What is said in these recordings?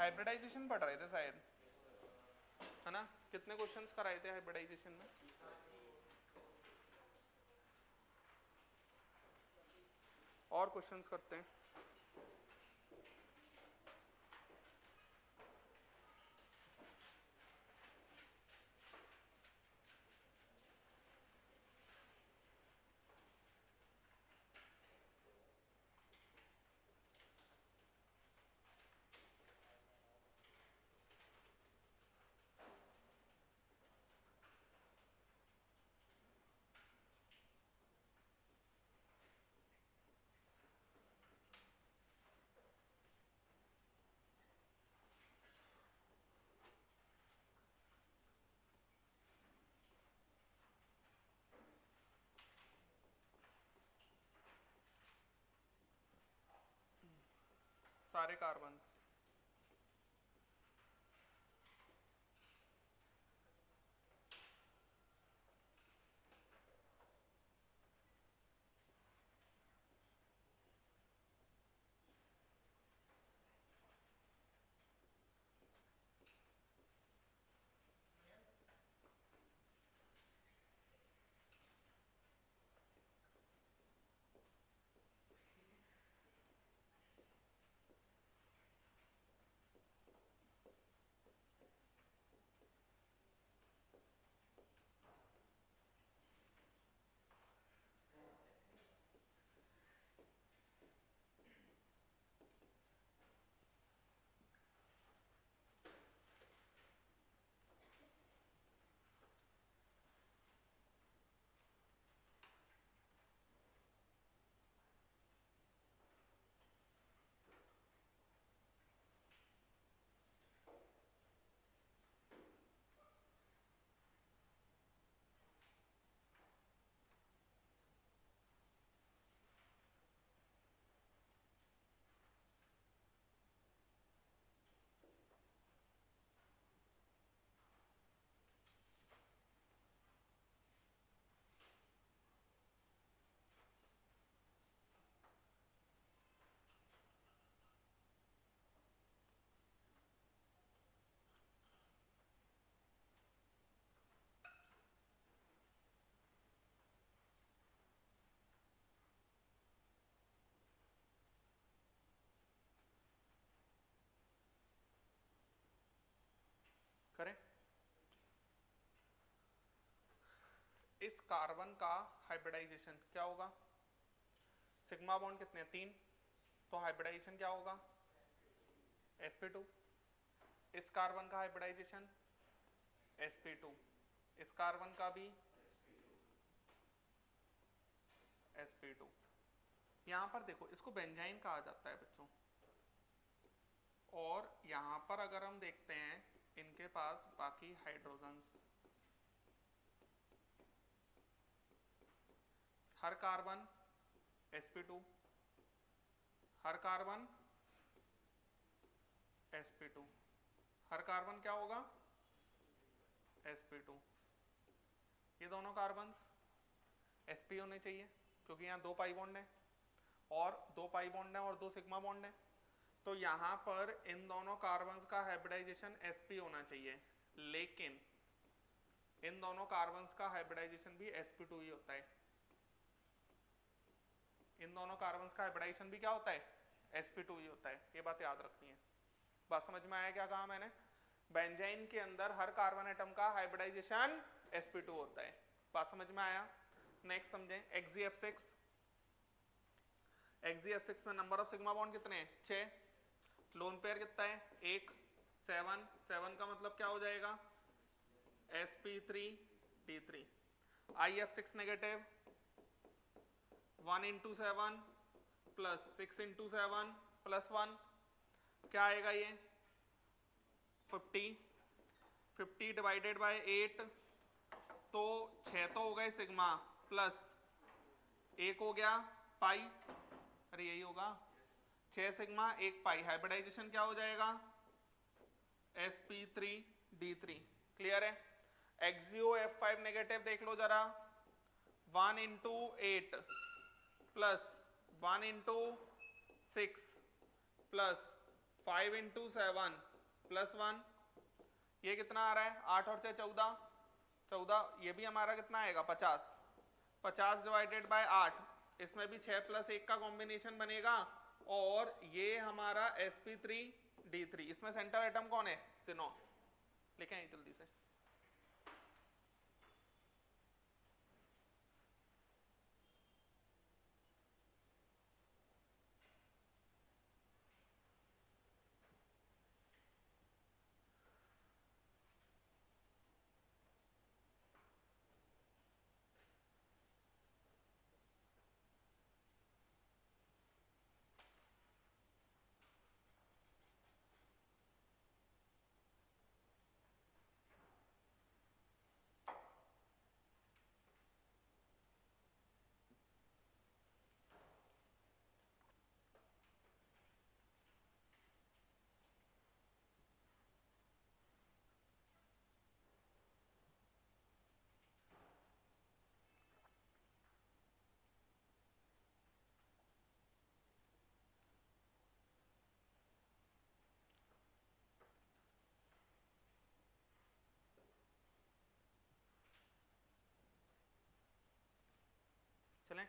Hybridisation पढ़ रहे थे शायद, है ना? कितने क्वेश्चंस कराए थे हाइब्रिडाइजेशन में? और क्वेश्चंस करते हैं। सारे कार्बन्स। करें। इस कार्बन का हाइब्रिडाइजेशन क्या होगा? सिग्मा बॉन्ड कितने हैं? 3, तो हाइब्रिडाइजेशन क्या होगा? sp2। इस कार्बन का हाइब्रिडाइजेशन sp2, इस कार्बन का भी sp2। यहां पर देखो, इसको बेंजाइन कहा जाता है बच्चों। और यहां पर अगर हम देखते हैं, इनके पास बाकी हाइड्रोजन्स, हर कार्बन sp2, हर कार्बन sp2, हर कार्बन क्या होगा? sp2। ये दोनों कार्बन्स sp होने चाहिए, क्योंकि यहाँ 2 पाई बॉन्ड है, और 2 पाई बॉन्ड है और 2 सिग्मा बॉन्ड है। तो यहाँ पर इन दोनों कार्बन्स का हाइब्रिडाइजेशन sp होना चाहिए, लेकिन इन दोनों कार्बन्स का हाइब्रिडाइजेशन भी sp2 ही होता है। इन दोनों कार्बन्स का हाइब्रिडाइजेशन भी क्या होता है? sp2 ही होता है। ये बात याद रखनी है। बात समझ में आया क्या कहा मैंने? बेंजाइन के अंदर हर कार्बन एटम का हाइब्रिडाइजेशन sp2 होता है। बात समझ में आया? नेक्स्ट समझें, XgF6। XgF6 में नंबर ऑफ सिग्मा बॉन्ड कितने हैं? 6। लोन पेयर कितना है? 1। 7। 7 का मतलब क्या हो जाएगा? sp3d3। IF6 negative 1 into 7 plus 6 into 7 plus 1, क्या आएगा ये? 50। 50 डिवाइडेड बाय 8, तो 6 तो हो गए सिग्मा, प्लस 1 हो गया पाई। अरे यही होगा, 6 सिग्मा 1 पाई। हाइब्रिडाइजेशन क्या हो जाएगा? sp3d3। क्लियर है? XgO F5 नेगेटिव देख लो जरा, 1 into 8 plus 1 into 6 plus 5 into 7 +1, ये कितना आ रहा है 8 और 6 14, 14, ये भी हमारा कितना आएगा 50, 50 डिवाइडेड बाय 8, इसमें भी 6 + 1 का कॉम्बिनेशन बनेगा, और ये हमारा sp3d3, इसमें सेंटर एटम कौन है सिनो, लिखें जल्दी से। चलें,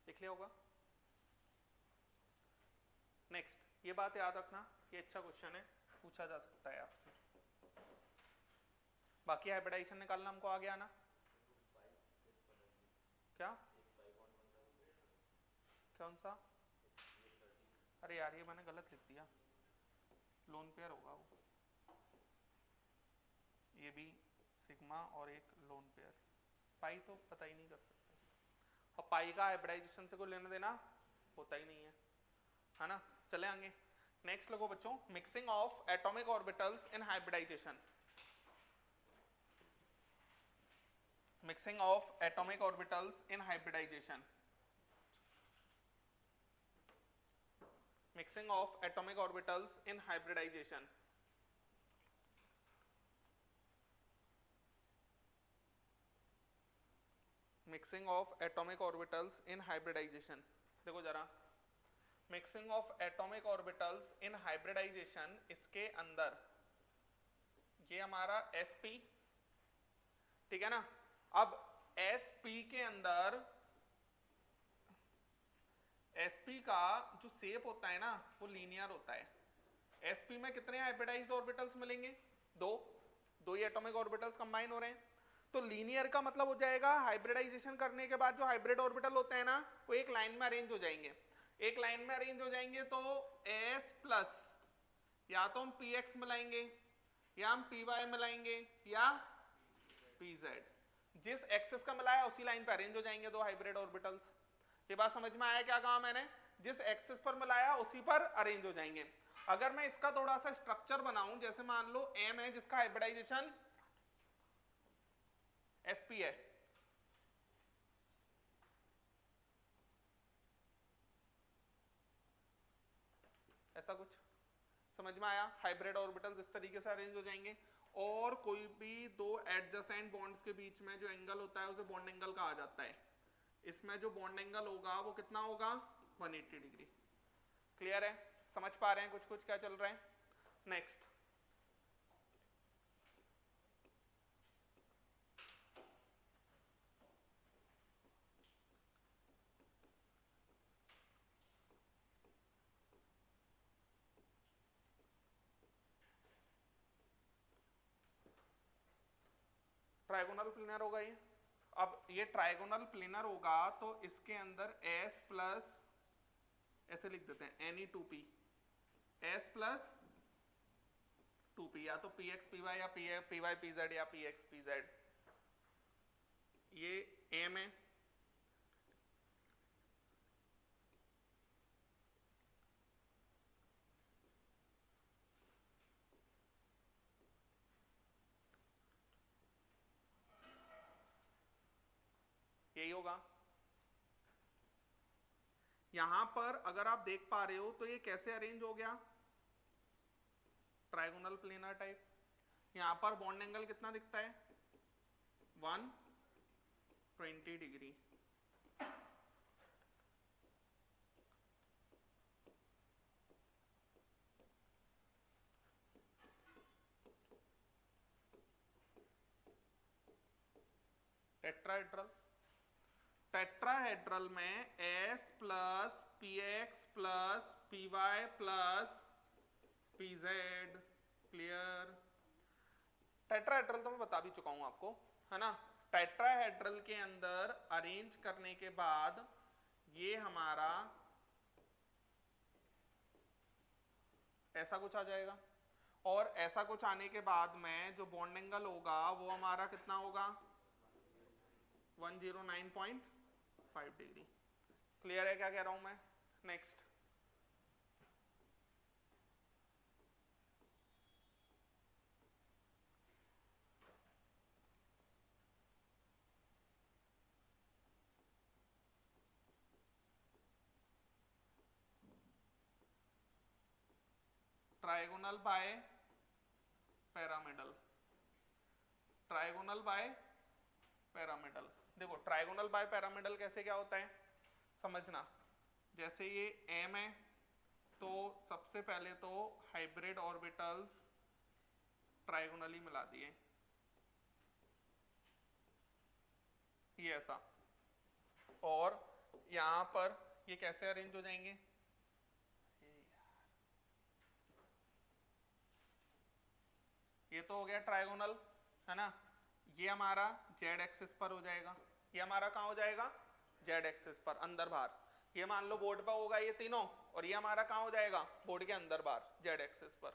लिख लिया होगा। नेक्स्ट, ये बात याद रखना, ये अच्छा क्वेश्चन है, पूछा जा सकता है आपसे। बाकी हाइब्रिडाइजेशन निकालना हमको आ गया ना, क्या कौन सा, अरे यार ये मैंने गलत लिख दिया, लोन पेयर होगा वो, ये भी सिग्मा और एक लोन पेयर, पाई तो पता ही नहीं कर सकते, और पाई का हाइब्रिडाइजेशन से कोई लेना देना होता ही नहीं है ना। चले आगे, नेक्स्ट लोगों बच्चों, mixing of atomic orbitals in hybridisation, mixing of atomic orbitals in hybridisation, mixing of atomic orbitals in hybridization, mixing of atomic orbitals in hybridization, देखो जरा, mixing of atomic orbitals in hybridization, इसके अंदर ये हमारा sp, ठीक है ना, अब sp के अंदर sp का जो शेप होता है ना वो लीनियर होता है, sp में कितने हाइब्रिडाइज्ड ऑर्बिटल्स मिलेंगे, दो ही एटॉमिक ऑर्बिटल्स कंबाइन हो रहे हैं, तो लीनियर का मतलब हो जाएगा हाइब्रिडाइजेशन करने के बाद जो हाइब्रिड ऑर्बिटल होते हैं ना वो एक लाइन में अरेंज हो जाएंगे, एक लाइन में अरेंज हो जाएंगे, तो s प्लस या तो हम px मिलाएंगे या हम py मिलाएंगे या pz, जिस एक्सिस का मिलाया उसी लाइन पे अरेंज हो जाएंगे दो हाइब्रिड ऑर्बिटल्स। ये बात समझ में आया क्या कहा मैंने, जिस एक्सिस पर मिलाया उसी पर अरेंज हो जाएंगे। अगर मैं इसका थोड़ा सा स्ट्रक्चर बनाऊं, जैसे मान लो m है जिसका हाइब्रिडाइजेशन sp है, ऐसा कुछ समझ में आया, हाइब्रिड ऑर्बिटल्स इस तरीके से अरेंज हो जाएंगे, और कोई भी दो एडजेसेंट बॉन्ड्स के बीच में जो एंगल होता है उसे बॉन्ड एंगल कहा जाता है, इसमें जो बॉन्ड एंगल होगा वो कितना होगा 180 डिग्री। क्लियर है, समझ पा रहे हैं कुछ कुछ क्या चल रहा है। नेक्स्ट, ट्राइगोनल प्लेनर होगा ये, अब ये ट्राइगोनल प्लेनर होगा तो इसके अंदर s प्लस, ऐसे लिख देते हैं Ne2p, s प्लस 2p, या तो px py या py pz या px pz, ये m है, यही होगा। यहां पर अगर आप देख पा रहे हो तो ये कैसे अरेंज हो गया, ट्राइगोनल प्लेनर टाइप। यहां पर बॉन्ड एंगल कितना दिखता है, 120 डिग्री। टेट्राहेड्रल, टेट्राहेड्रल में S plus px plus py plus pz, clear. Tetrahedral तो मैं बता भी चुका हूं आपको, है ना। टेट्राहेड्रल के अंदर अरेंज करने के बाद ये हमारा ऐसा कुछ आ जाएगा, और ऐसा कुछ आने के बाद में जो बॉन्ड एंगल होगा वो हमारा कितना होगा, 109.5 डिग्री। क्लियर है क्या कह रहा हूं मैं। Next, trigonal bipyramidal, trigonal bipyramidal. देखो ट्राइगोनल बाय पैरामिडल कैसे क्या होता है समझना। जैसे ये m है तो सबसे पहले तो हाइब्रिड ऑर्बिटल्स ट्राइगोनली मिला दिए, ये ऐसा। और यहां पर ये कैसे अरेंज हो जाएंगे, ये तो हो गया ट्राइगोनल, है ना। ये हमारा जेड एक्सिस पर हो जाएगा, ये हमारा कहाँ हो जाएगा, जेड एक्सिस पर अंदर बाहर। ये मान लो बोर्ड पर होगा ये तीनों, और ये हमारा कहाँ हो जाएगा, बोर्ड के अंदर बाहर जेड एक्सिस पर।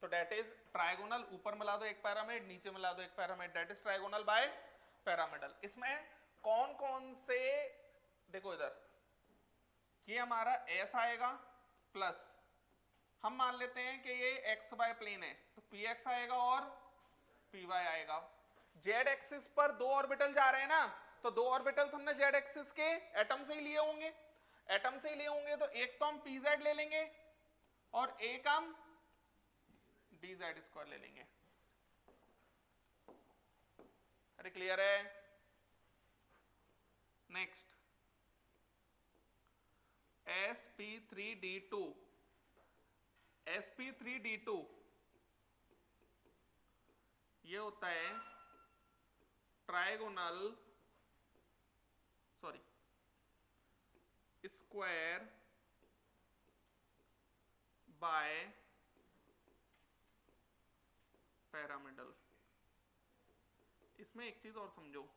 तो डेट इज ट्राइगोनल, ऊपर मिला दो एक पैरामिड, नीचे मिला दो एक pyramid, that is trigonal bipyramidal. इसमें कौन कौन से, देखो इधर ये हमारा एस आएगा प्लस, हम मान लेते हैं कि ये एक्स वाई प्लेन है तो पी एक्स आएगा और पी वाई आएगा। जेड एक्सिस पर दो ऑर्बिटल जा रहे हैं ना, तो दो ऑर्बिटल्स हमने जेड एक्सिस के एटम से ही लिए होंगे, एटम से ही लिए होंगे, तो एक तो हम पी जेड ले लेंगे और एक हम डी जेड स्क्वायर ले लेंगे। अरे क्लियर है। नेक्स्ट, sp3d2, sp3d2 ये होता है ट्राइगोनल स्क्वायर बाय पैरामिडल। इसमें एक चीज और समझो,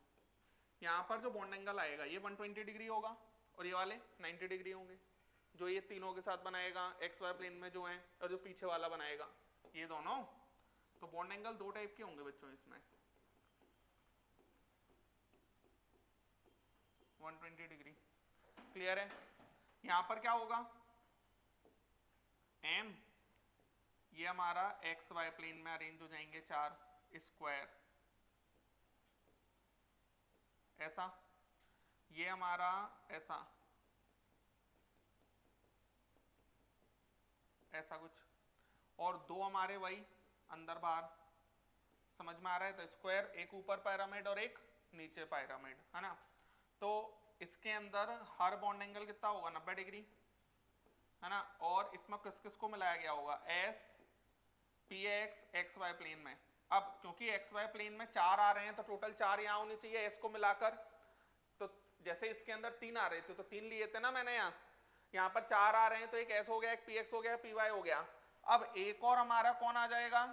यहां पर जो बॉन्ड एंगल आएगा ये 120 डिग्री होगा और ये वाले 90 डिग्री होंगे, जो ये तीनों के साथ बनाएगा एक्स वाई प्लेन में जो है, और जो पीछे वाला बनाएगा ये दोनों। तो बॉन्ड एंगल दो टाइप के होंगे बच्चों इसमें, 120 डिग्री। क्लियर है। यहां पर क्या होगा, m ये हमारा एक्स वाई प्लेन में अरेंज हो जाएंगे चार स्क्वायर, ऐसा, ये हमारा ऐसा, ऐसा कुछ, और दो हमारे वही अंदर बाहर। समझ में आ रहा है। तो स्क्वायर, एक ऊपर पैरामिड और एक नीचे पैरामिड, है ना। तो इसके अंदर हर बॉन्ड एंगल कितना होगा, 90 डिग्री, है ना। और इसमें किस किस को मिलाया गया होगा, S P X X Y plane में। अब क्योंकि एक्स वाई प्लेन में चार आ रहे हैं तो टोटल चार यहाँ होनी चाहिए एस को मिलाकर। तो जैसे इसके अंदर तीन आ रहे थे तो तीन लिए थे ना मैंने, यहाँ पर चार आ रहे हैं तो एक एस हो गया, एक पी एक्स हो गया, पी वाई हो गया। अब एक और हमारा कौन आ जाएगा,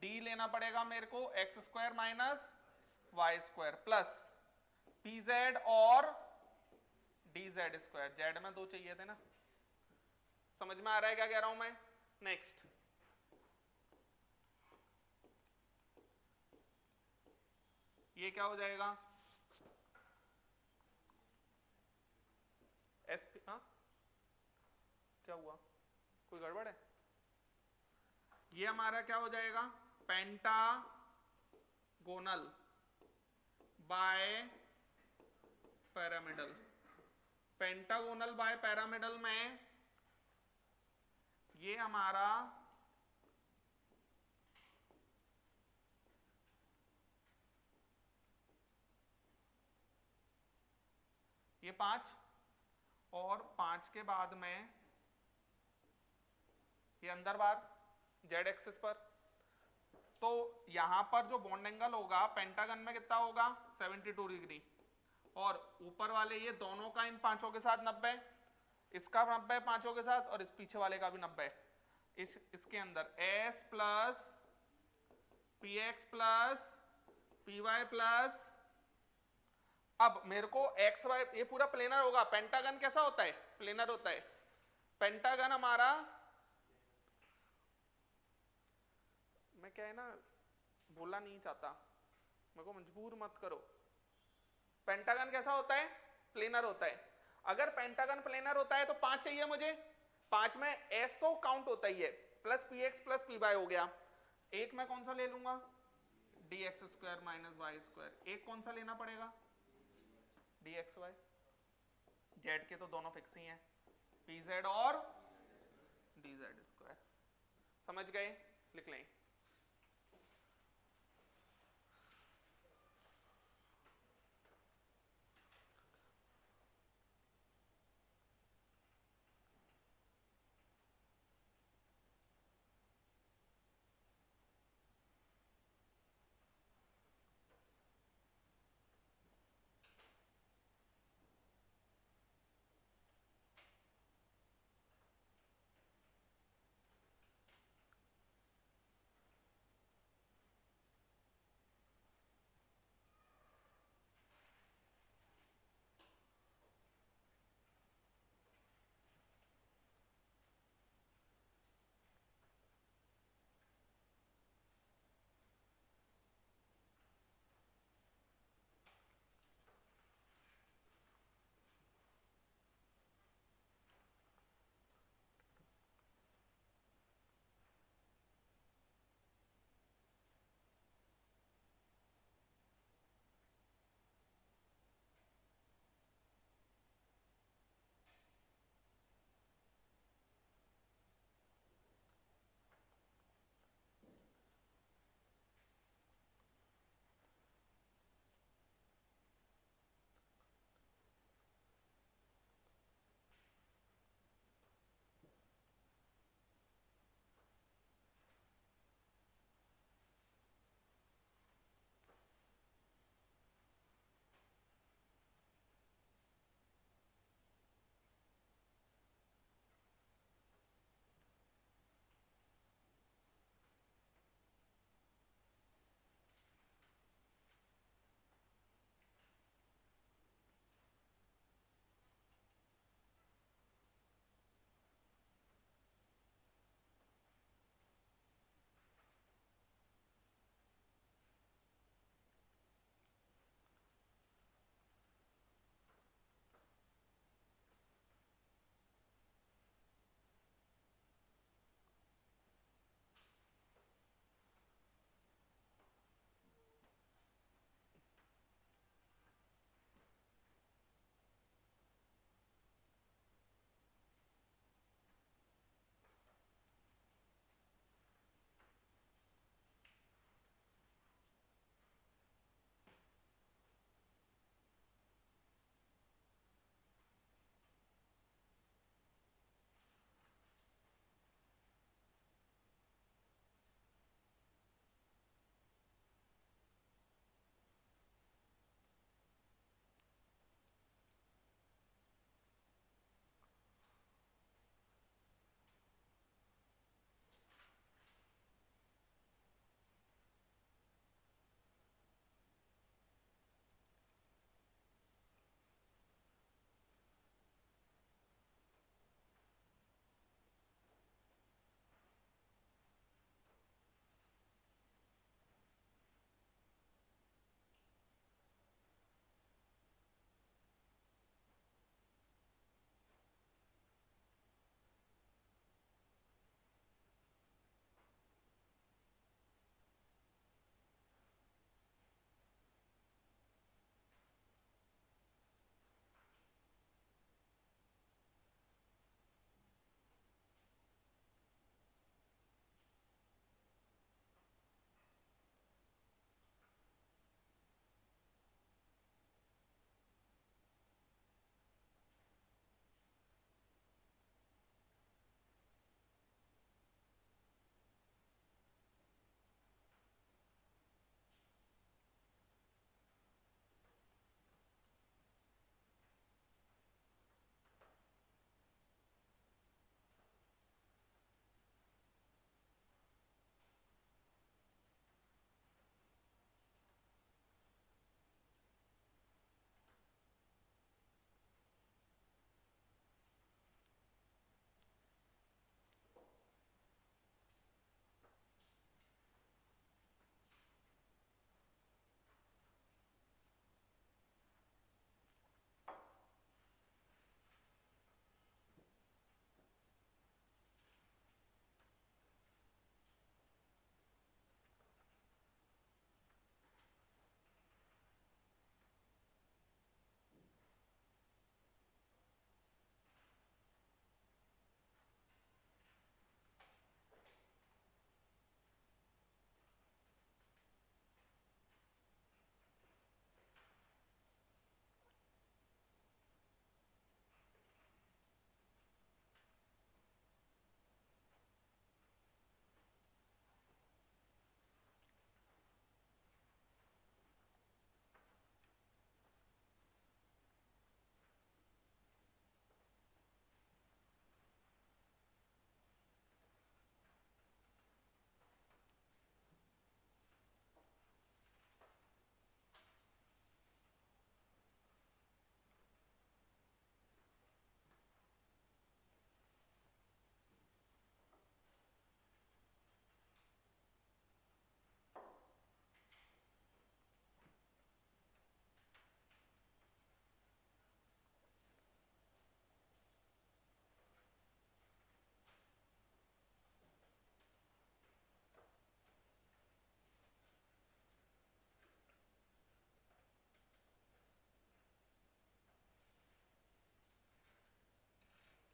डी लेना पड़ेगा मेरे को, X square minus Y square plus P Z और डी जेड स्क्वायर। जेड में दो चाहिए थे ना। समझ में आ रहा है क्या कह रहा हूं मैं। नेक्स्ट, ये क्या हो जाएगा, एसपी, हाँ क्या हुआ, कोई गड़बड़ है। ये हमारा क्या हो जाएगा, pentagonal bipyramidal, pentagonal bipyramidal में ये हमारा ये 5 और 5 के बाद में ये अंदर बार जेड एक्सिस पर, तो यहां पर जो बॉन्ड एंगल होगा पेंटागन में कितना होगा 72 डिग्री, और ऊपर वाले ये दोनों का इन पांचों के साथ 90, इसका 90 पांचों के साथ, और इस पीछे वाले का भी 90। इसके अंदर S plus P X plus P Y plus, अब मेरे को एक्स वाई, ये पूरा प्लेनर होगा। पेंटागन कैसा होता है, प्लेनर होता है। पेंटागन हमारा, मैं क्या है ना बोलना नहीं चाहता, मेरे को मजबूर मत करो। पेंटागन कैसा होता है, प्लेनर होता है। अगर पेंटागन प्लेनर होता है तो 5 चाहिए मुझे, 5 में एस तो काउंट होता ही है, plus P X plus P Y हो गया। एक मैं कौन सा ले लूंगा, D X square minus Y square. एक कौन सा लेना पड़ेगा, डी एक्स वाई। जेड के तो दोनों फिक्स ही हैं, पी जेड और डी जेड स्क्वायर। समझ गए, लिख लें।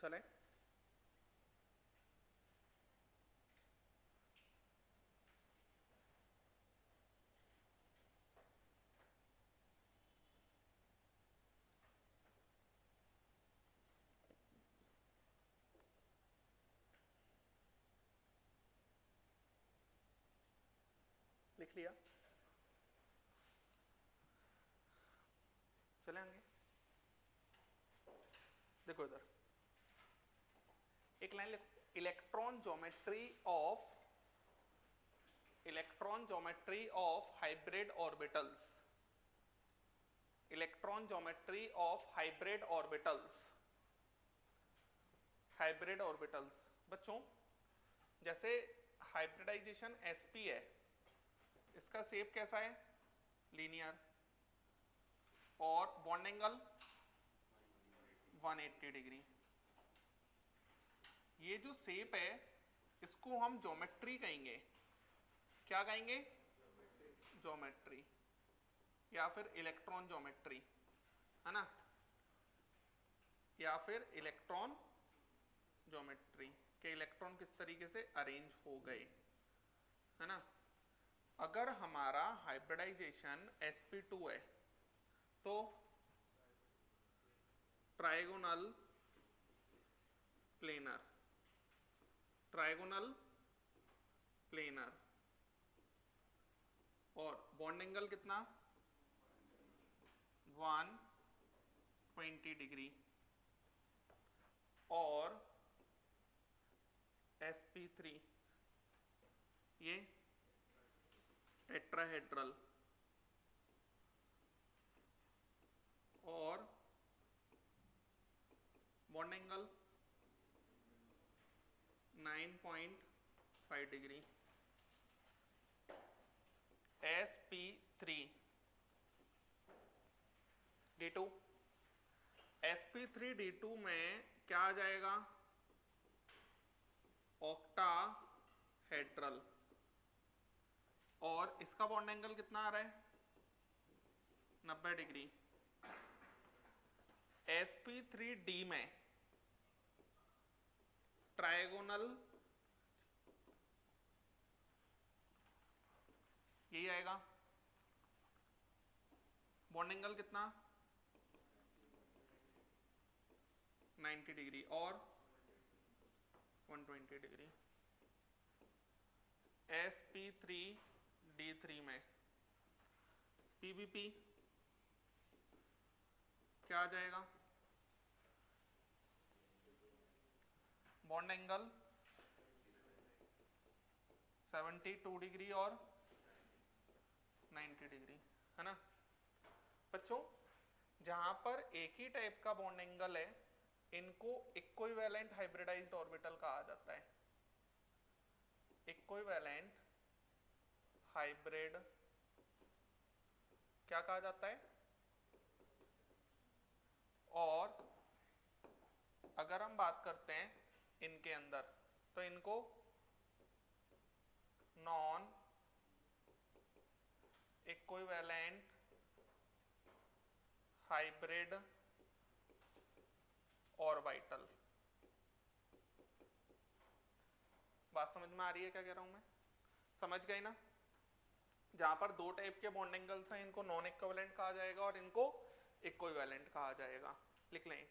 चले, लिख लिया, चले आगे। देखो इधर एक लाइन लिखो, electron geometry of hybrid orbitals, electron geometry of hybrid orbitals, hybrid orbitals. बच्चों जैसे हाइब्रिडाइजेशन sp है, इसका शेप कैसा है, लीनियर, और बॉन्ड एंगल 180 डिग्री। ये जो शेप है इसको हम ज्योमेट्री कहेंगे, क्या कहेंगे, ज्योमेट्री, या फिर इलेक्ट्रॉन ज्योमेट्री, है ना, या फिर इलेक्ट्रॉन ज्योमेट्री के इलेक्ट्रॉन किस तरीके से अरेंज हो गए, है ना। अगर हमारा हाइब्रिडाइजेशन sp2 है तो ट्राइगोनल प्लेनर, ट्राइगोनल प्लेनर, और बॉन्ड एंगल कितना, 120 डिग्री, और sp3 ये टेट्राहेड्रल, और bond angle 9.5 degree. sp3 d2, sp3 d2 में क्या आ जाएगा, ऑक्टाहेड्रल, और इसका बॉन्ड एंगल कितना आ रहा है, 90 डिग्री। sp3d में ट्राइगोनल यही आएगा, बॉन्ड एंगल कितना, 90 डिग्री और 120 डिग्री। sp3d3 में pbp क्या आ जाएगा, बॉन्ड एंगल 72 डिग्री और 90 डिग्री, है ना। बच्चों जहां पर एक ही टाइप का बॉन्ड एंगल है इनको इक्विवेलेंट हाइब्रिडाइज्ड ऑर्बिटल कहा जाता है, इक्विवेलेंट हाइब्रिड क्या कहा जाता है। और अगर हम बात करते हैं इनके अंदर तो इनको नॉन इक्विवेलेंट हाइब्रिड ऑर्बिटल। बात समझ में आ रही है क्या कह रहा हूं मैं, समझ गए ना। जहां पर दो टाइप के बॉन्ड एंगल्स हैं इनको नॉन इक्विवेलेंट कहा जाएगा और इनको इक्विवेलेंट कहा जाएगा, लिख लें।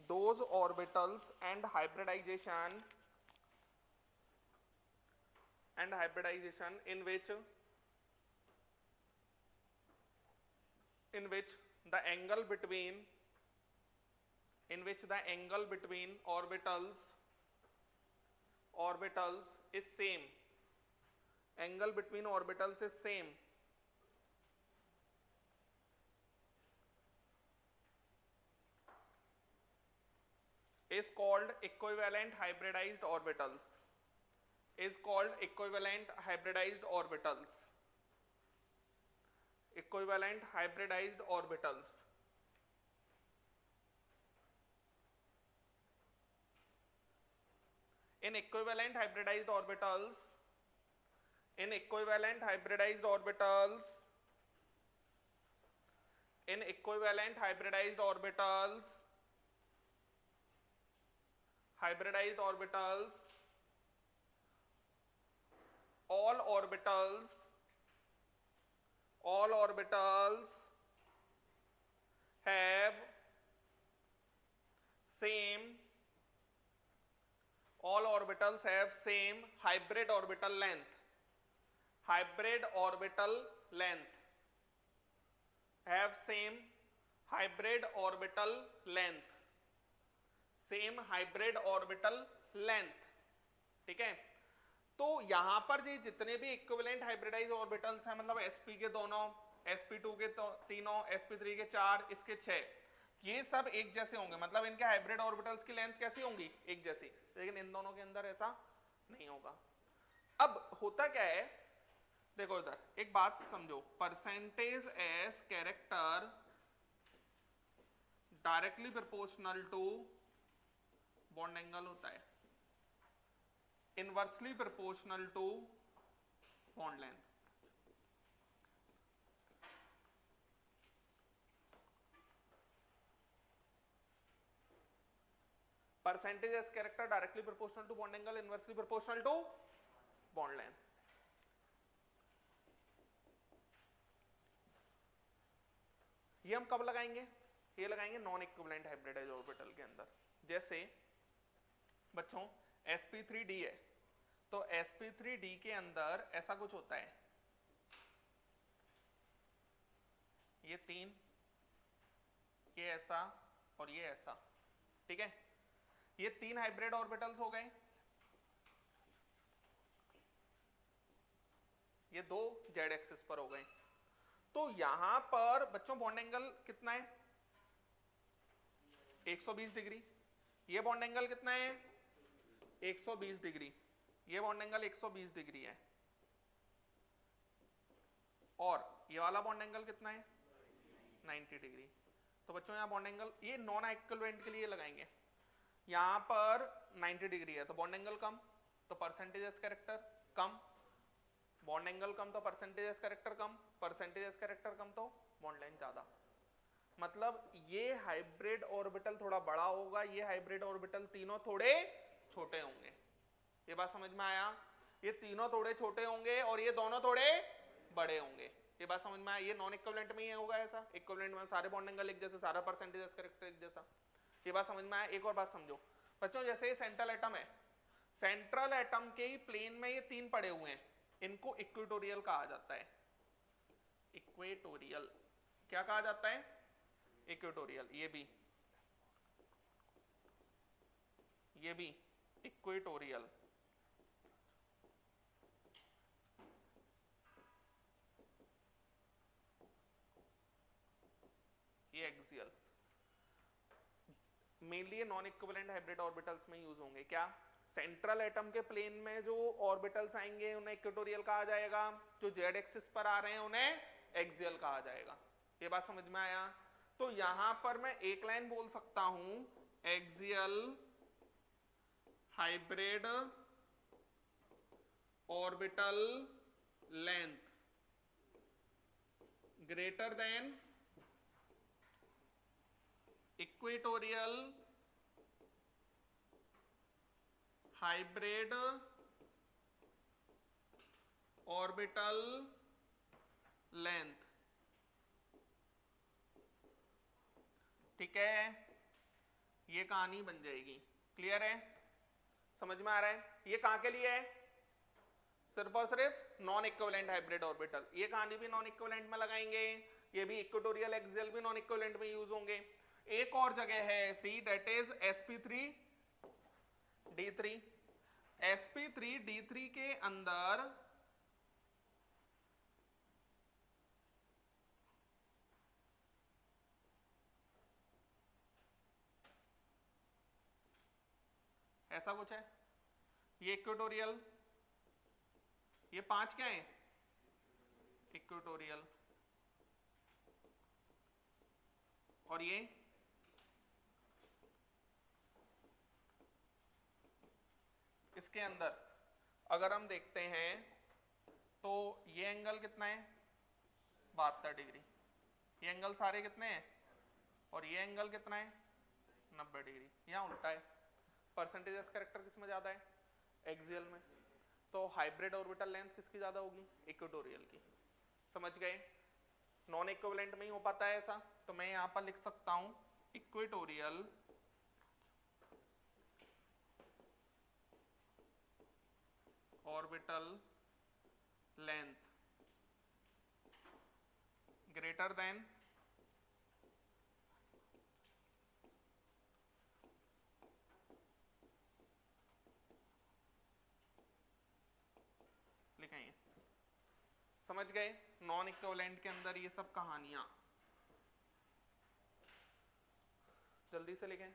those orbitals and hybridization in which the angle between orbitals is same, angle between orbitals is same, is called equivalent hybridized orbitals, is called equivalent hybridized orbitals, equivalent hybridized orbitals. In equivalent hybridized orbitals, in equivalent hybridized orbitals, in equivalent hybridized orbitals, hybridized orbitals, all orbitals have same, all orbitals have same hybrid orbital length, hybrid orbital length, have same hybrid orbital length, same hybrid orbital length, ठीक है। तो यहां पर जी जितने भी equivalent hybridise orbitals हैं, मतलब sp के दोनों, sp2 के तीनों, sp3 के 4, इसके 6, ये सब एक जैसे होंगे, मतलब इनके हाइब्रिड ऑर्बिटल्स की लेंथ कैसी होंगी, एक जैसी, लेकिन इन दोनों के अंदर ऐसा नहीं होगा। अब होता क्या है, देखो इधर एक बात समझो, percentage S character directly proportional to bond angle होता है, inversely proportional to bond length. Percentage S character directly proportional to bond angle, inversely proportional to bond length. ये हम कब लगाएंगे, ये लगाएंगे नॉन इक्विवेलेंट हाइब्रिडाइज ऑर्बिटल के अंदर। जैसे बच्चों sp3d है, तो sp3d के अंदर ऐसा कुछ होता है, ये 3, ये ऐसा और ये ऐसा, ठीक है। ये 3 हाइब्रिड ऑर्बिटल्स हो गए, ये 2 जेड एक्सिस पर हो गए। तो यहां पर बच्चों बॉन्ड एंगल कितना है, 120 डिग्री। ये बॉन्ड एंगल कितना है, 120 डिग्री। ये बॉन्ड एंगल 120 डिग्री है। और ये वाला बॉन्ड एंगल कितना है, 90 डिग्री। तो बच्चों यहाँ बॉन्ड एंगल, ये नॉन इक्विवेलेंट के लिए लगाएंगे, यहां पर 90 डिग्री है तो बॉन्ड एंगल कम, तो परसेंटेज एस कैरेक्टर कम, बॉन्ड एंगल कम तो परसेंटेज एस कैरेक्टर कम, परसेंटेज एस कैरेक्टर कम तो बॉन्ड लेंथ ज्यादा। मतलब ये हाइब्रिड ऑर्बिटल थोड़ा बड़ा होगा, ये हाइब्रिड ऑर्बिटल तीनों थोड़े छोटे होंगे। ये बात समझ में आया, ये तीनों थोड़े छोटे होंगे और ये दोनों थोड़े बड़े होंगे। ये बात समझ में आया। ये नॉन इक्विवेलेंट में ही होगा ऐसा, इक्विवेलेंट में सारे बॉन्ड एंगल एक जैसे, सारा परसेंटेज एस कैरेक्टर एक जैसा। ये बात समझ में आया। एक और बात समझो बच्चों, जैसे ये सेंट्रल एटम है, सेंट्रल एटम के ही प्लेन में ये 3 पड़े हुए हैं, इनको इक्वेटोरियल कहा जाता है। इक्वेटोरियल क्या कहा जाता है, इक्वेटोरियल। ये भी इक्वेटोरियल। ये एक्सियल। मेनली ये नॉन इक्विवेलेंट हाइब्रिड ऑर्बिटल्स में यूज होंगे। क्या, सेंट्रल एटम के प्लेन में जो ऑर्बिटल्स आएंगे उन्हें इक्वेटोरियल कहा जाएगा, जो जेड एक्सिस पर आ रहे हैं उन्हें एक्सियल कहा जाएगा। ये बात समझ में आया। तो यहां पर मैं एक लाइन बोल सकता हूं, axial hybrid orbital length greater than equatorial hybrid orbital length. ठीक है, ये कहानी बन जाएगी। क्लियर है, समझ में आ रहा है? ये कहां के लिए है? सिर्फ और सिर्फ नॉन इक्विवेलेंट हाइब्रिड ऑर्बिटल। ये कहानी भी नॉन इक्विवेलेंट में लगाएंगे, ये भी इक्वेटोरियल एक्सियल भी नॉन इक्विवेलेंट में यूज होंगे। एक और जगह है ऐसी, डेट इज sp3d3। sp3d3 के अंदर ऐसा कुछ है, ये इक्वेटोरियल, ये 5 क्या है? इक्वेटोरियल, और ये इसके अंदर अगर हम देखते हैं तो ये एंगल कितना है? 72 डिग्री। ये एंगल सारे कितने हैं? और ये एंगल कितना है? 90 डिग्री। यहाँ उल्टा है, परसेंटेज कैरेक्टर किस में ज्यादा है? एक्सियल में। तो हाइब्रिड ऑर्बिटल लेंथ किसकी ज्यादा होगी? इक्वेटोरियल की। समझ गए? नॉन इक्विवेलेंट में ही हो पाता है ऐसा, तो मैं यहां पर लिख सकता हूं equatorial orbital length greater than लिखेंगे। समझ गए? नॉन इक्विवेलेंट के अंदर ये सब कहानियां, जल्दी से लिखें।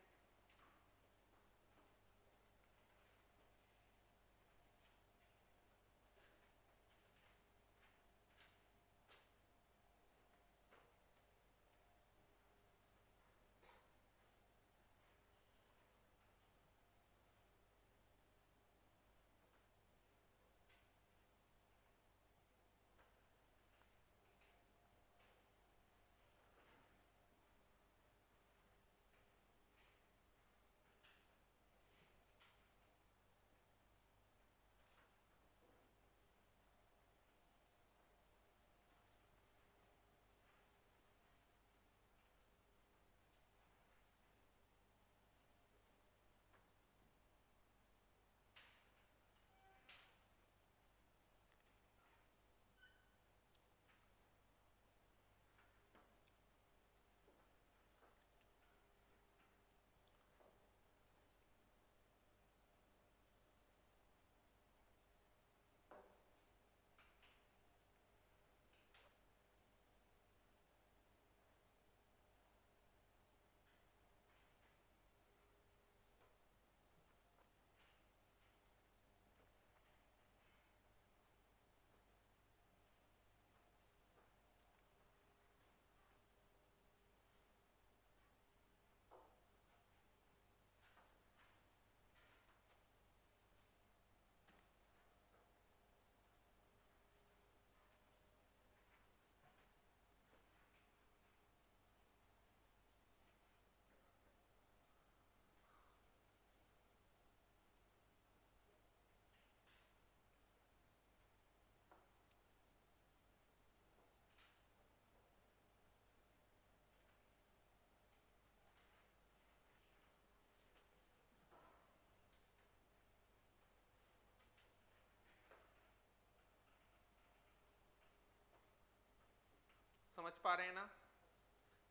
समझ पा रहे हैं ना?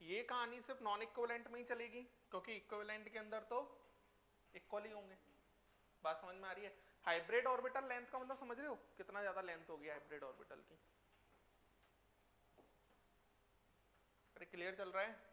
ये कहानी सिर्फ नॉन इक्विवेलेंट में ही चलेगी, क्योंकि इक्विवेलेंट के अंदर तो इक्वल ही होंगे। बात समझ में आ रही है? हाइब्रिड ऑर्बिटल लेंथ का मतलब समझ रहे हो कितना ज्यादा लेंथ होगी हाइब्रिड ऑर्बिटल की? अरे क्लियर चल रहा है?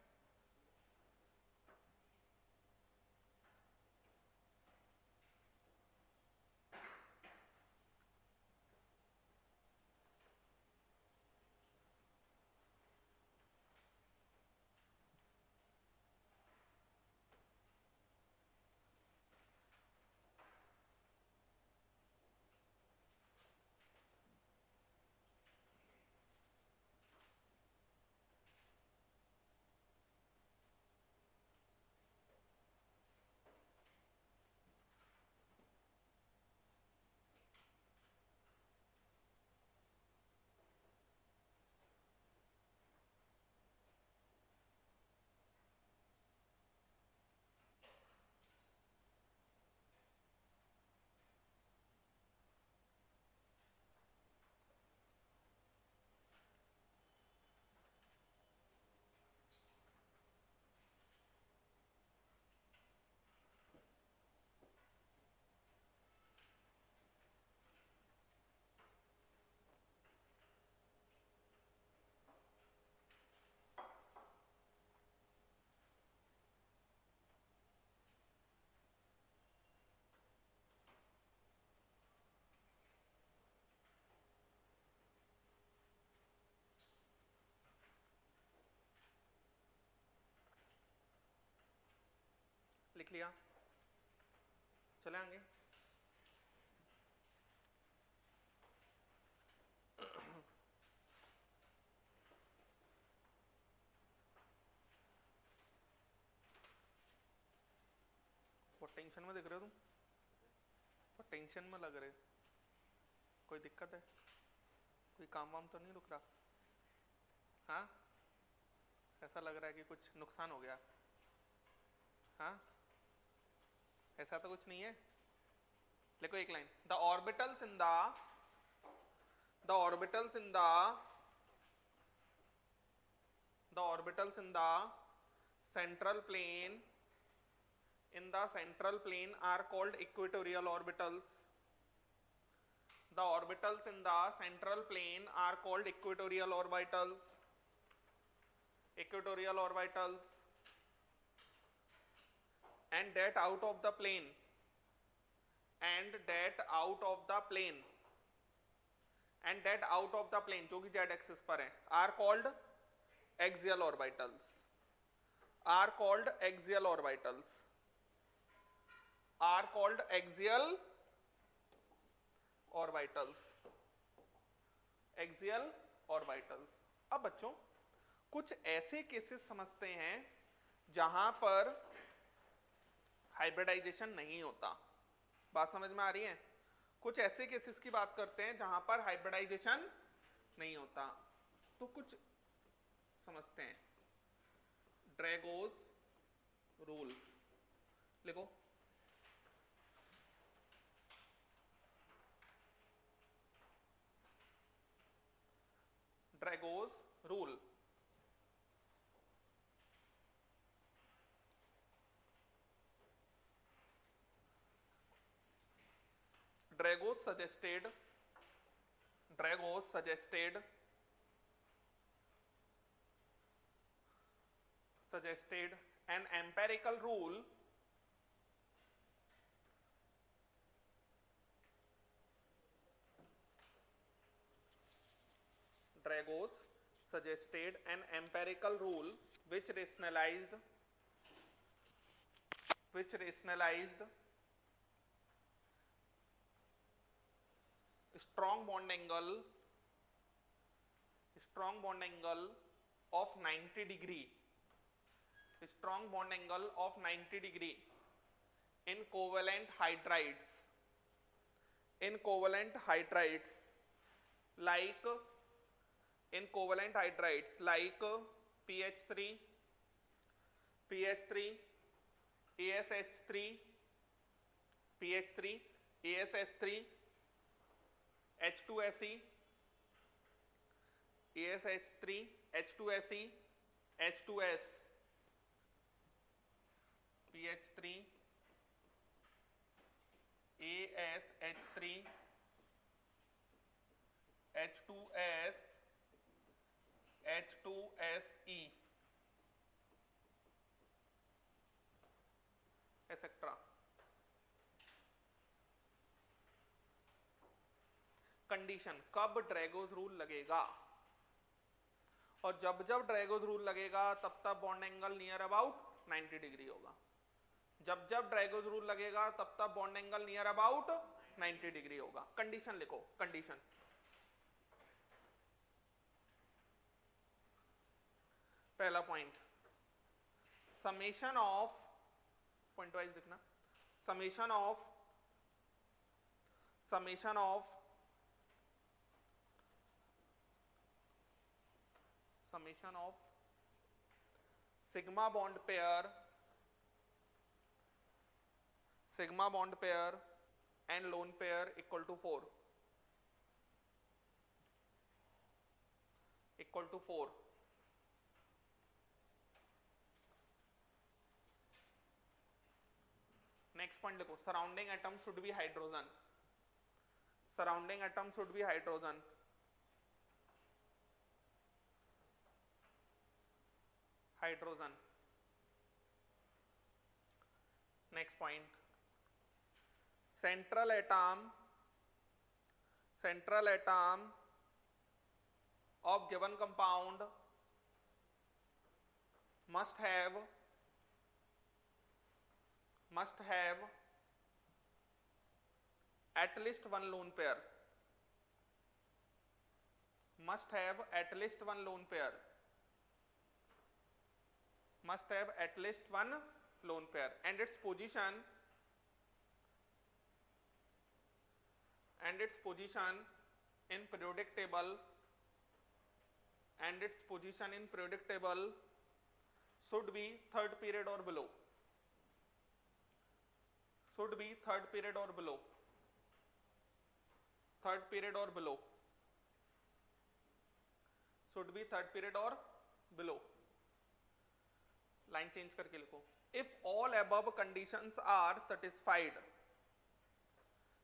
लिख लिया, चले आगे। बहुत टेंशन में दिख रहे हो तुम, बहुत टेंशन में लग रहे, कोई दिक्कत है? कोई काम वाम तो नहीं रुक रहा? हाँ, ऐसा लग रहा है कि कुछ नुकसान हो गया। हाँ, ऐसा तो कुछ नहीं है। लिखो एक line, the orbitals in the central plane are called equatorial orbitals. The orbitals in the central plane are called equatorial orbitals. And that out of the plane जो कि z axis पर है are called axial orbitals. are called axial orbitals. अब बच्चों कुछ ऐसे cases समझते हैं जहां पर हाइब्रिडाइजेशन नहीं होता। बात समझ में आ रही है? कुछ ऐसे केसेस की बात करते हैं जहां पर हाइब्रिडाइजेशन नहीं होता। तो कुछ समझते हैं। ड्रैगोस रूल लिखो। ड्रैगोस rule, Dragos suggested an empirical rule which rationalized strong bond angle of 90 degree in covalent hydrides like PH3 ASH3 ASH3 H2SE ASH3 H2SE H2S PH3 ASH3 H2S H2SE etc. Condition कब ड्रैगोस rule लगेगा, और जब जब Drago's rule लगेगा तब तब bond angle near about 90 degree होगा। जब जब ड्रैगोस रूल लगेगा तब तब bond angle near about 90 degree होगा। कंडीशन लिखो। कंडीशन पहला point, summation of, point wise लिखना, summation of sigma bond pair and lone pair equal to 4 next point देखो, surrounding atom should be hydrogen, next point, central atom of given compound must have must have at least one lone pair, must have at least one lone pair, must have at least one lone pair, and its position in periodic table, and its position in periodic table should be third period or below, should be third period or below, third period or below, should be third period or below. Line change करके लिखो, if all above conditions are satisfied,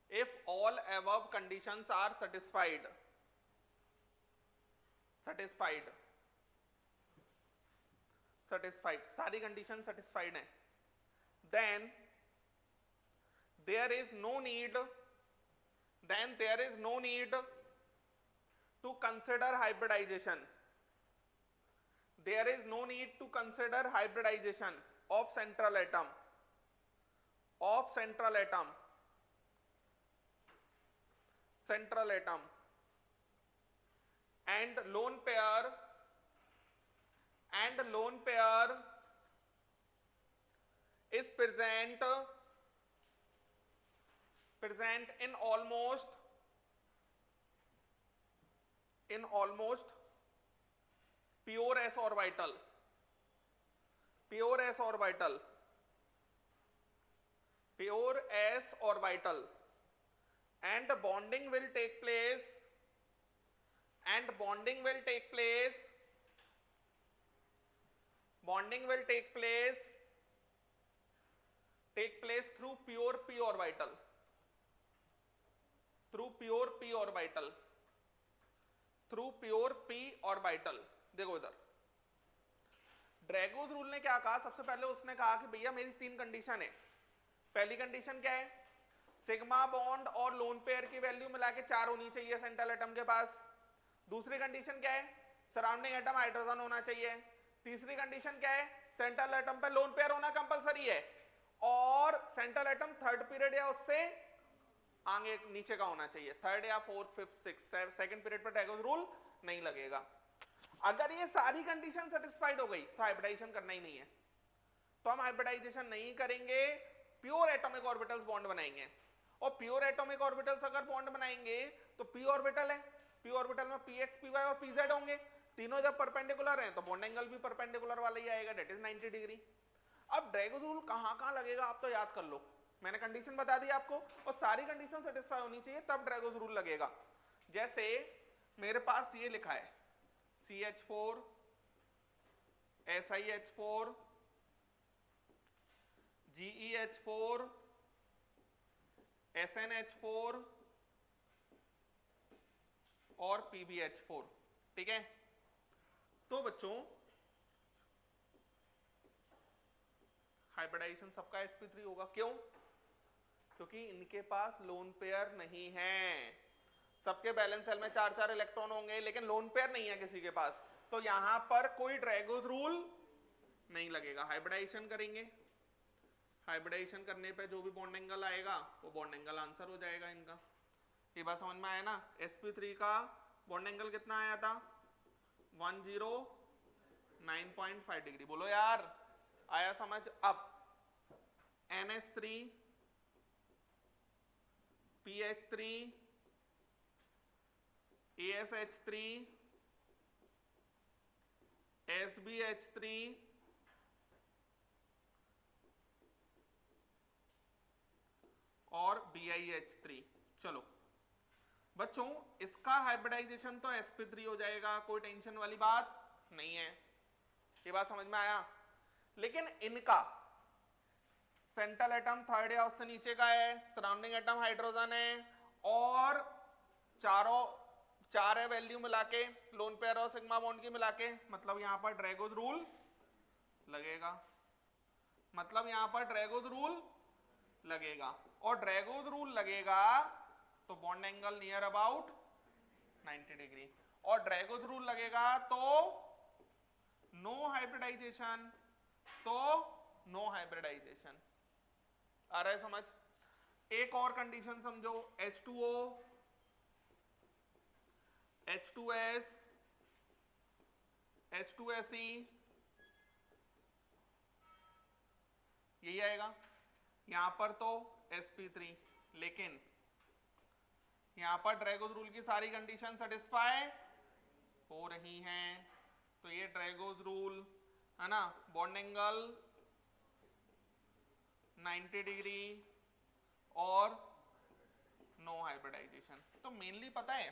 if all above conditions are satisfied, satisfied, satisfied, सारी condition satisfied हैं, then there is no need, then there is no need to consider hybridization, there is no need to consider hybridization of central atom, of central atom, central atom, and lone pair, and lone pair is present in almost pure s orbital, pure s orbital, pure s orbital, and bonding will take place, and bonding will take place, bonding will take place through pure p orbital, through pure p orbital, through pure p orbital. देखो इधर ड्रैगोज rule ने क्या कहा, सबसे पहले उसने कहा कि भैया मेरी तीन कंडीशन है, पहली कंडीशन क्या है, सिग्मा बॉन्ड और लोन पेयर की वैल्यू मिला के 4 होनी चाहिए सेंट्रल एटम के पास, दूसरी कंडीशन क्या है, सराउंडिंग एटम हाइड्रोजन होना चाहिए, तीसरी कंडीशन क्या है, सेंट्रल एटम पे लोन पेयर होना कंपलसरी है, और सेंट्रल एटम थर्ड पीरियड या उससे आगे नीचे का होना चाहिए, थर्ड या fourth fifth six, second period पर ड्रैगोज रूल नहीं लगेगा। अगर ये सारी कंडीशन सेटिस्फाइड हो गई तो हाइब्रिडाइजेशन करना ही नहीं है, तो हम हाइब्रिडाइजेशन नहीं करेंगे, प्योर एटॉमिक ऑर्बिटल्स बॉन्ड बनाएंगे, और प्योर एटॉमिक ऑर्बिटल्स अगर बॉन्ड बनाएंगे तो p ऑर्बिटल है, p ऑर्बिटल में px py और pz होंगे, तीनों जब परपेंडिकुलर हैं तो बॉन्ड एंगल भी परपेंडिकुलर वाला ही आएगा, दैट इज 90 डिग्री। अब ड्रैगोज रूल कहां लगेगा आप तो याद कर लो, मैंने कंडीशन बता दी आपको, और सारी कंडीशन सेटिस्फाई होनी चाहिए तब ड्रैगोज रूल लगेगा। जैसे मेरे पास ये लिखा है CH4 SiH4 GeH4 SnH4 और PbH4, ठीक है। तो बच्चों हाइब्रिडाइजेशन सबका sp3 होगा, क्यों? क्योंकि इनके पास लोन पेयर नहीं है, सबके बैलेंस सेल में 4-4 इलेक्ट्रॉन होंगे लेकिन लोन पेयर नहीं है किसी के पास, तो यहां पर कोई ड्रैगोज रूल नहीं लगेगा। हाइब्रिडाइजेशन करेंगे, हाइब्रिडाइजेशन करने पे जो भी बॉन्ड एंगल आएगा वो बॉन्ड एंगल आंसर हो जाएगा इनका। ये बात समझ में आया ना? sp3 का बॉन्ड एंगल कितना आया था? 109.5 डिग्री, बोलो यार आया समझ? अब NH3 PH3 ASH3 SbH3 और BiH3। चलो बच्चों इसका हाइब्रिडाइजेशन तो sp3 हो जाएगा, कोई टेंशन वाली बात नहीं है, ये बात समझ में आया। लेकिन इनका सेंट्रल एटम थर्ड या उससे नीचे का है, सराउंडिंग एटम हाइड्रोजन है, और चार है वैल्यू मिला के, लोन पेयर और सिग्मा बॉन्ड की मिला के, मतलब यहां पर ड्रैगोज रूल लगेगा, मतलब यहां पर ड्रैगोज रूल लगेगा, और ड्रैगोज रूल लगेगा तो bond angle near about 90 degree, और ड्रैगोज रूल लगेगा तो नो हाइब्रिडाइजेशन, तो नो हाइब्रिडाइजेशन, आ रहा है समझ? एक और कंडीशन समझो, H2O H2S H2SE यही आएगा। यहां पर तो sp3, लेकिन यहां पर ड्रैगोज रूल की सारी कंडीशन सेटिस्फाई हो रही हैं, तो ये ड्रैगोज रूल है ना, बॉन्ड एंगल 90 डिग्री और नो हाइब्रिडाइजेशन। तो मेनली पता है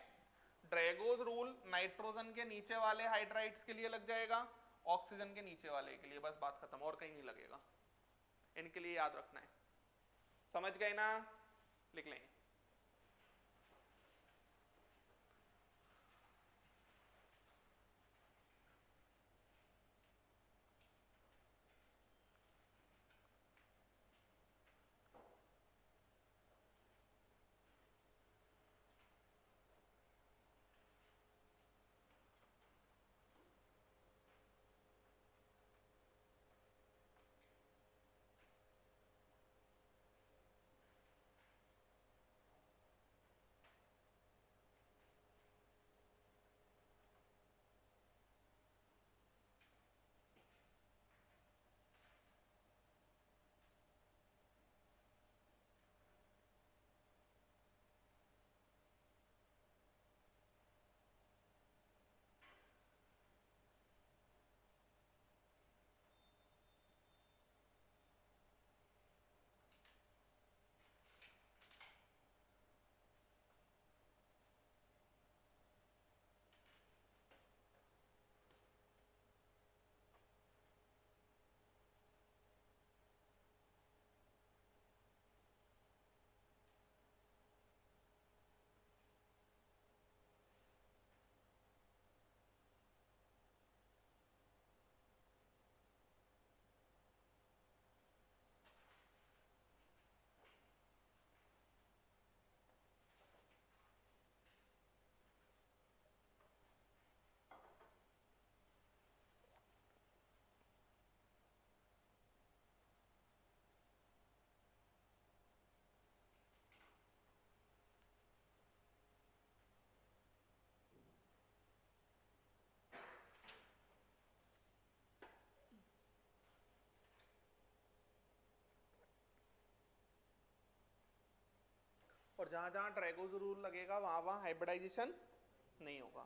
ड्रैगोज रूल नाइट्रोजन के नीचे वाले हाइड्राइड्स के लिए लग जाएगा, ऑक्सीजन के नीचे वाले के लिए, बस बात खत्म, और कहीं नहीं लगेगा। इनके लिए याद रखना है, समझ गए ना? लिख लेंगे। और जहां जहां ड्रैगोज रूल लगेगा वहां वहां हाइब्रिडाइजेशन नहीं होगा,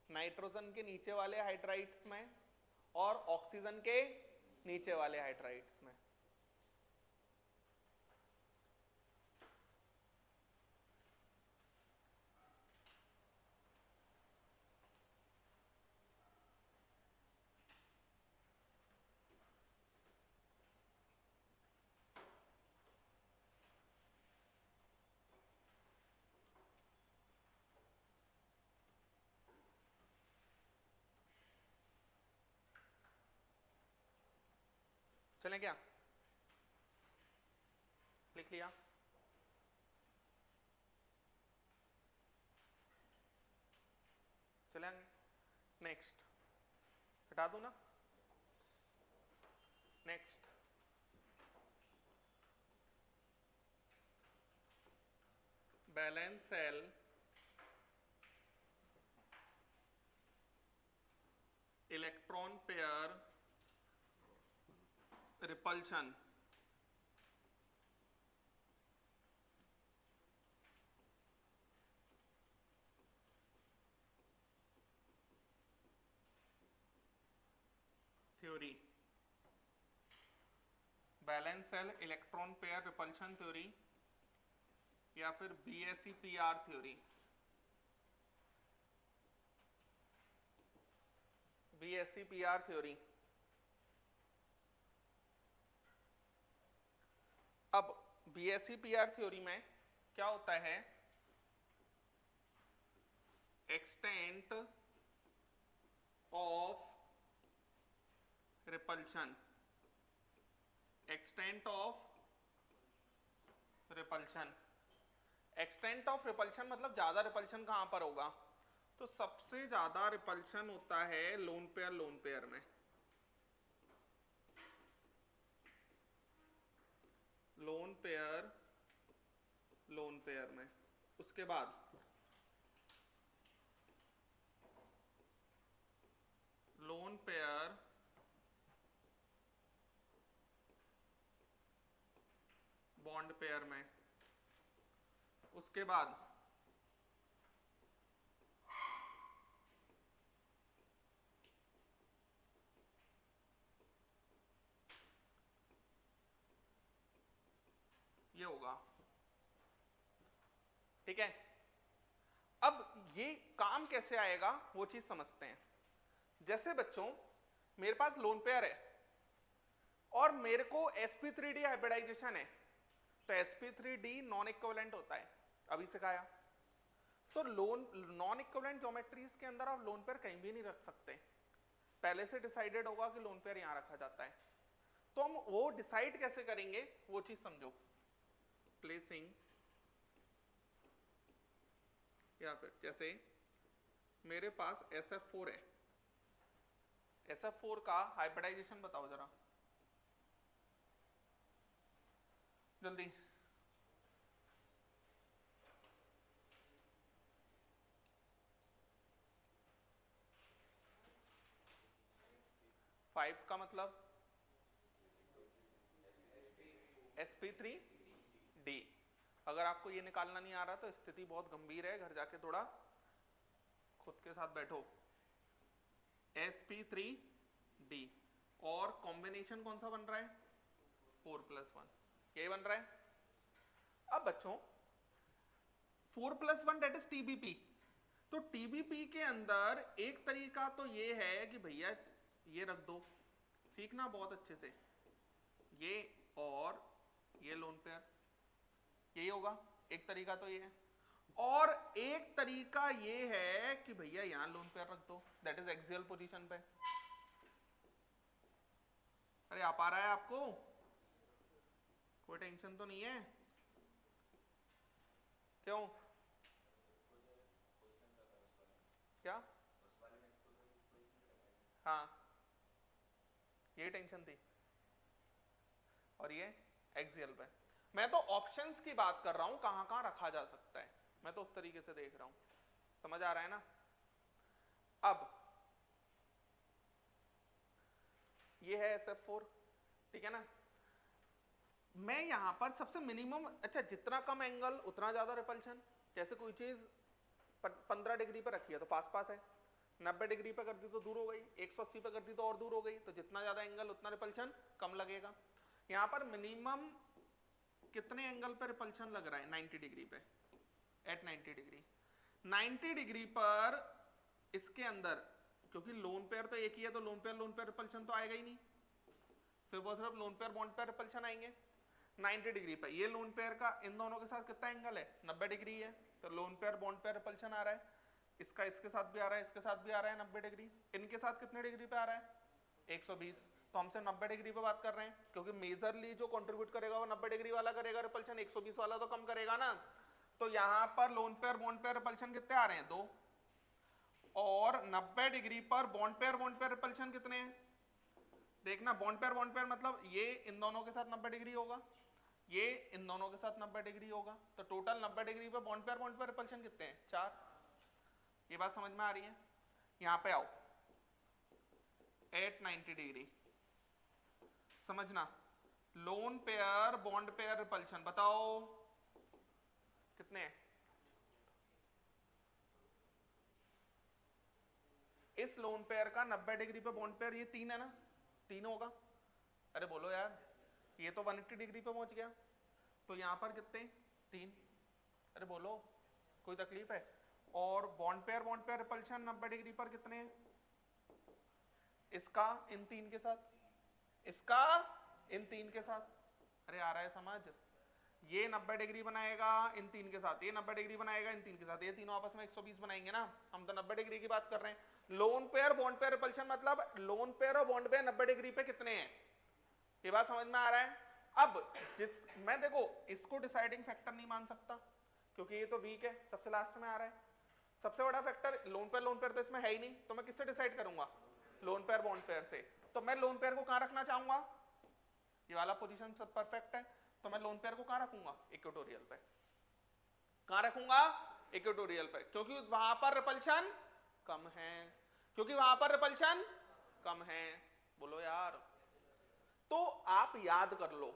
नाइट्रोजन के नीचे वाले हाइड्राइड्स में और ऑक्सीजन के नीचे वाले हाइड्राइड्स में। चलें क्या? लिख लिया? चलेंगे नेक्स्ट, हटा दूं ना? Next balance cell electron pair repulsion theory, balance cell electron pair repulsion theory या फिर BSEPR थ्योरी। BSEPR theory. अब BSEPR थ्योरी में क्या होता है, extent of repulsion, extent of repulsion, extent of repulsion मतलब ज्यादा रिपल्शन कहां पर होगा, तो सबसे ज्यादा रिपल्शन होता है लोन पेयर में। लोन पेयर में, उसके बाद लोन पेयर बॉन्ड पेयर में, उसके बाद ये होगा। ठीक है, अब ये काम कैसे आएगा वो चीज समझते हैं। जैसे बच्चों मेरे पास लोन पेयर है और मेरे को sp3d हाइब्रिडाइजेशन है, तो sp3d नॉन इक्विवेलेंट होता है, अभी सिखाया। तो लोन नॉन इक्विवेलेंट ज्योमेट्रीज के अंदर आप लोन पेयर कहीं भी नहीं रख सकते, पहले से डिसाइडेड होगा कि लोन पेयर यहां रखा जाता है। तो हम वो डिसाइड कैसे करेंगे वो चीज समझो। प्लेसिंग, या फिर जैसे मेरे पास SF4 है, SF4 का हाइब्रिडाइजेशन बताओ जरा जल्दी। फाइव का मतलब sp3d। अगर आपको ये निकालना नहीं आ रहा तो स्थिति बहुत गंभीर है, घर जाके थोड़ा खुद के साथ बैठो। sp3d और कॉम्बिनेशन कौन सा बन रहा है, 4+1, यही बन रहा है। अब बच्चों 4+1 दैट इज TBP। तो TBP के अंदर एक तरीका तो ये है कि भैया ये रख दो, सीखना बहुत अच्छे से, ये और ये लोन पेयर, यही होगा। एक तरीका तो ये है, और एक तरीका ये है कि भैया यहां लोन पेयर रख दो, दैट इज एक्सियल पोजीशन पे। अरे आ पा रहा है आपको, कोई टेंशन तो नहीं है? क्यों, क्या? हाँ, ये टेंशन थी, और ये एक्सियल पे। मैं तो ऑप्शंस की बात कर रहा हूं, कहां कहां रखा जा सकता है, मैं तो उस तरीके से देख रहा हूं। समझ आ रहा है ना? अब ये है SF4, ठीक है ना। मैं यहां पर सबसे मिनिमम, अच्छा जितना कम एंगल उतना ज्यादा रिपल्शन। जैसे कोई चीज 15 डिग्री पे रखी है तो पास पास है, 90 डिग्री पे कर दी तो दूर हो गई, 180 पे कर दी तो और दूर हो गई। तो जितना ज्यादा एंगल उतना रिपल्शन कम लगेगा। यहां पर मिनिमम कितने एंगल पे रिपल्शन लग रहा है, 90 डिग्री पे, एट 90 डिग्री। 90 डिग्री पर इसके अंदर, क्योंकि लोन पेयर तो एक ही है, तो लोन पेयर रिपल्शन तो आएगा ही नहीं, सिर्फ और सिर्फ loan pair bond pair repulsion आएंगे। 90 डिग्री पे ये लोन पेयर का इन दोनों के साथ कितना एंगल है, 90 डिग्री है, तो lone pair bond pair repulsion आ रहा है। इसका इसके साथ भी आ रहा है, इसके साथ भी आ रहा है 90 डिग्री। इनके साथ कितने डिग्री पे आ रहा है, 120। तो हमसे 90 डिग्री पे बात कर रहे हैं, क्योंकि मेजरली जो कंट्रीब्यूट करेगा वो 90 डिग्री वाला करेगा रिपल्शन, 120 वाला तो कम करेगा ना। तो यहां पर loan pair bond pair repulsion कितने आ रहे हैं, 2। और 90 डिग्री पर बॉन्ड पेयर रिपल्शन कितने हैं, देखना। बॉन्ड पेयर मतलब ये इन दोनों के साथ 90 डिग्री होगा, ये इन दोनों के साथ 90 डिग्री होगा, तो टोटल 90 डिग्री पे बॉन्ड पेयर रिपल्शन कितने हैं, 4। ये बात समझ में आ रही है? यहां पे आओ, एट 90 डिग्री समझना, loan pair bond pair repulsion बताओ कितने हैं। इस लोन पेयर का 90 डिग्री पे बॉन्ड पेयर ये 3 है ना, 3 होगा। अरे बोलो यार, ये तो 180 डिग्री पे पहुंच गया, तो यहां पर कितने, 3। अरे बोलो, कोई तकलीफ है? और बॉन्ड पेयर रिपल्शन 90 डिग्री पर कितने हैं, इसका इन 3 के साथ, इसका इन 3 के साथ। अरे आ रहा है समझ? ये 90 डिग्री बनाएगा इन 3 के साथ, ये 90 डिग्री बनाएगा इन 3 के साथ, ये तीनों आपस में 120 बनाएंगे ना। हम तो 90 डिग्री की बात कर रहे हैं। Loan pair bond pair repulsion मतलब लोन पेयर और बॉन्ड पेयर 90 डिग्री पे कितने हैं, ये बात समझ में आ रहा है? अब मैं देखो इसको डिसाइडिंग फैक्टर नहीं मान सकता, क्योंकि ये तो वीक है, सबसे लास्ट में आ रहा है। सबसे बड़ा फैक्टर लोन पेयर तो इसमें है ही नहीं, तो मैं किससे डिसाइड करूंगा, लोन पेयर बॉन्ड पेयर से। तो मैं लोन पेयर को कहां रखना चाहूंगा, ये वाला पोजीशन सब परफेक्ट है, तो मैं लोन पेयर को कहां रखूंगा? इक्वेटोरियल पे। कहां रखूंगा? इक्वेटोरियल पे, क्योंकि वहां पर रिपल्शन कम है, क्योंकि वहां पर रिपल्शन कम है। बोलो यार। तो आप याद कर लो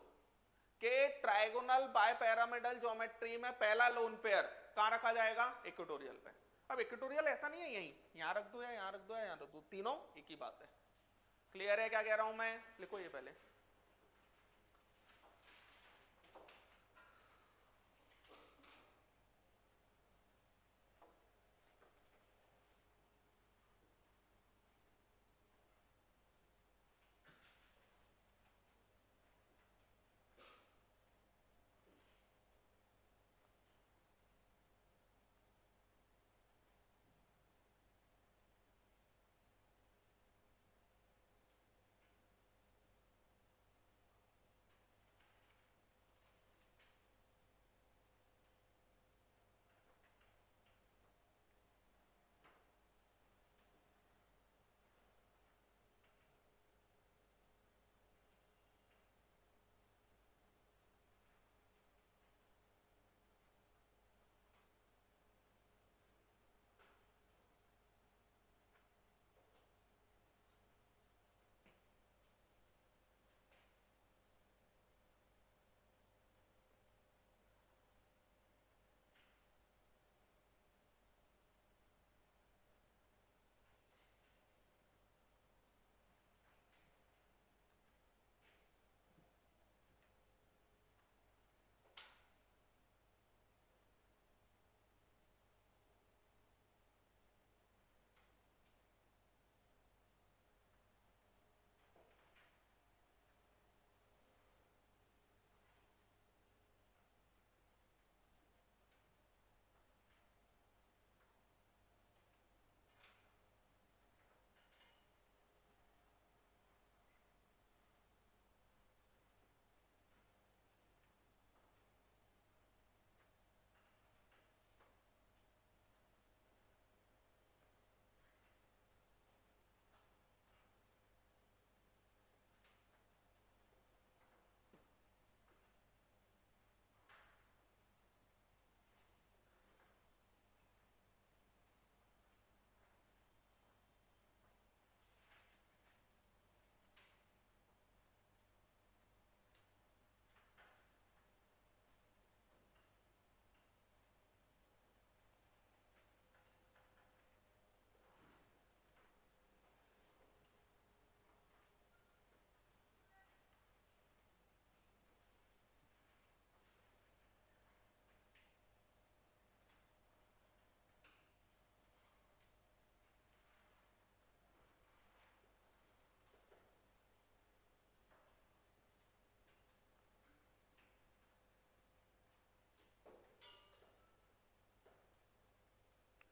कि ट्राइगोनल बायपैरामिडल ज्योमेट्री में पहला लोन पेयर कहां रखा जाएगा? इक्वेटोरियल पे। अब इक्वेटोरियल ऐसा नहीं है यहीं यहां रख दो या यहां रख दो या यहां रख दो, तीनों एक ही बात है। क्लियर है क्या कह रहा हूं मैं? लिखो ये पहले।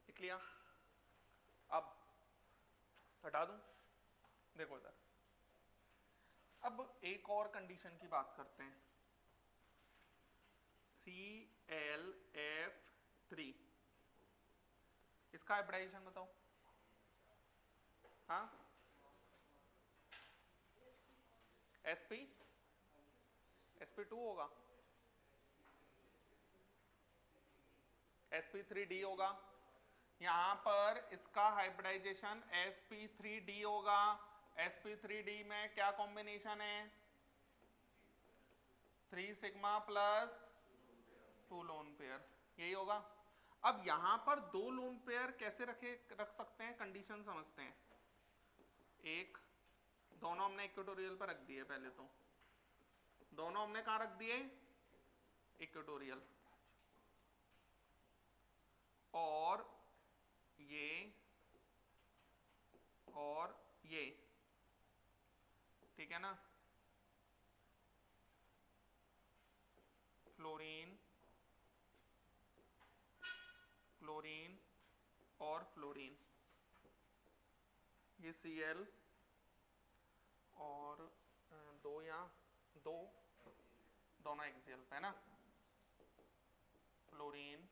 लिख लिया? अब हटा दूं? देखो इधर, अब एक और कंडीशन की बात करते हैं। ClF3 इसका हाइब्रिडाइजेशन बताओ। हाँ, sp2 होगा, sp3d होगा। यहां पर इसका हाइब्रिडाइजेशन sp3d होगा। sp3d में क्या कॉम्बिनेशन है? 3 सिग्मा प्लस 2 लोन पेयर, यही होगा। अब यहां पर 2 लोन पेयर कैसे रख सकते हैं? कंडीशन समझते हैं। एक, दोनों हमने इक्वेटोरियल पर रख दिए। पहले तो दोनों हमने कहां रख दिए? इक्वेटोरियल। और ये और ये, ठीक है ना? फ्लोरीन, फ्लोरीन और फ्लोरीन, ये Cl और दो दो दोनों एक्सियल पे है ना? फ्लोरीन,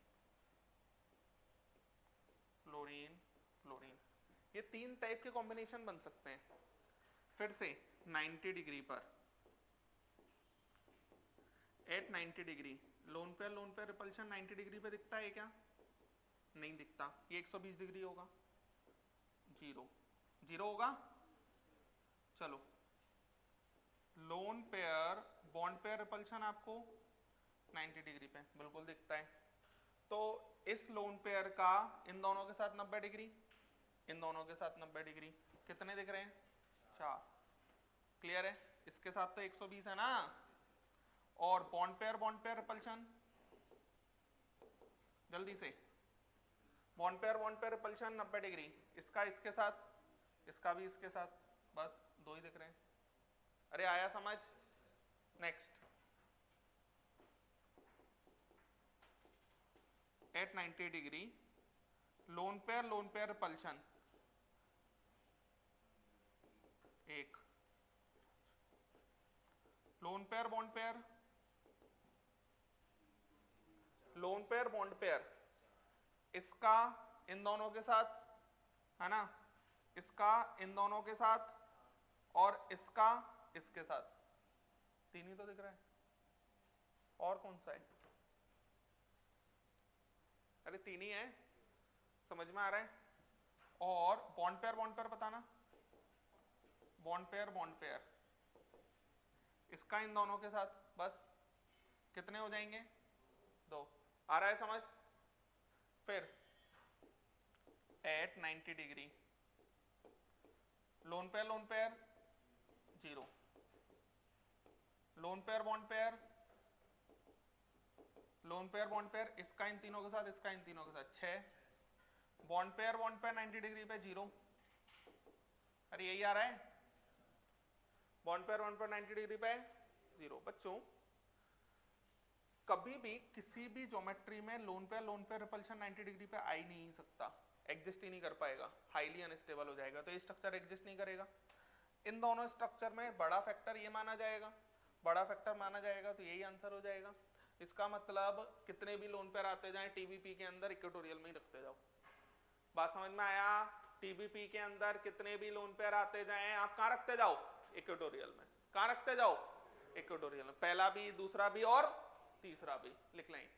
फ्लोरीन, फ्लोरीन, ये 3 टाइप के कॉम्बिनेशन बन सकते हैं। फिर से 90 डिग्री पर at 90 degree lone pair repulsion 90 degree पे दिखता है क्या? नहीं दिखता। ये 120 डिग्री होगा, जीरो जीरो होगा। चलो loan pair bond pair repulsion आपको 90 डिग्री पे बिल्कुल दिखता है। तो इस लोन पेयर का इन दोनों के साथ 90 डिग्री, इन दोनों के साथ 90 डिग्री, कितने दिख रहे हैं? 4। क्लियर है? इसके साथ तो 120 है ना। और बॉन्ड पेयर रिपल्शन, जल्दी से, बॉन्ड पेयर रिपल्शन 90 डिग्री, इसका इसके साथ, इसका भी इसके साथ, बस दो ही दिख रहे हैं। अरे आया समझ? Next, at 90 degree lone pair repulsion, एक lone pair bond pair, lone pair bond pair, इसका इन दोनों के साथ है ना, इसका इन दोनों के साथ, और इसका इसके साथ, तीन ही तो दिख रहा है, और कौन सा है? अरे तीन ही है, समझ में आ रहा है? और बॉन्ड पेयर बताना, बॉन्ड पेयर इसका इन दोनों के साथ, बस कितने हो जाएंगे? दो। आ रहा है समझ? फिर at 90 degree lone pair zero, lone pair bond pair, lone pair bond pair, इसका इन तीनों के साथ, इसका इन तीनों के साथ, 6। बॉन्ड पेयर 90 डिग्री पे जीरो। अरे यही आ रहा है, बॉन्ड पेयर 90 डिग्री पे जीरो। बच्चों कभी भी किसी भी ज्योमेट्री में लोन पेयर रिपल्शन 90 डिग्री पे आ ही नहीं सकता, एग्जिस्ट ही नहीं कर पाएगा, हाईली अनस्टेबल हो जाएगा, तो ये स्ट्रक्चर एग्जिस्ट नहीं करेगा। इन दोनों स्ट्रक्चर में बड़ा फैक्टर ये माना जाएगा, बड़ा फैक्टर माना जाएगा, तो यही आंसर हो जाएगा। इसका मतलब कितने भी लोन पेयर आते जाएं टीबीपी के अंदर इक्वेटोरियल में ही रखते जाओ। बात समझ में आया? टीबीपी के अंदर कितने भी लोन पेयर आते जाएं आप कहां रखते जाओ? इक्वेटोरियल में। कहां रखते जाओ? इक्वेटोरियल में। पहला भी, दूसरा भी और तीसरा भी लिख लें।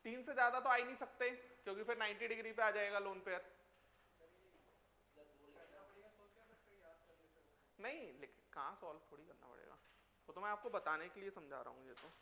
3 से ज्यादा तो आ ही नहीं सकते क्योंकि फिर 90 डिग्री पे आ जाएगा लोन पेयर। नहीं लिख, कहां सॉल्व थोड़ी करना पड़ेगा, वो तो मैं आपको बताने के लिए समझा रहा हूं। ये तो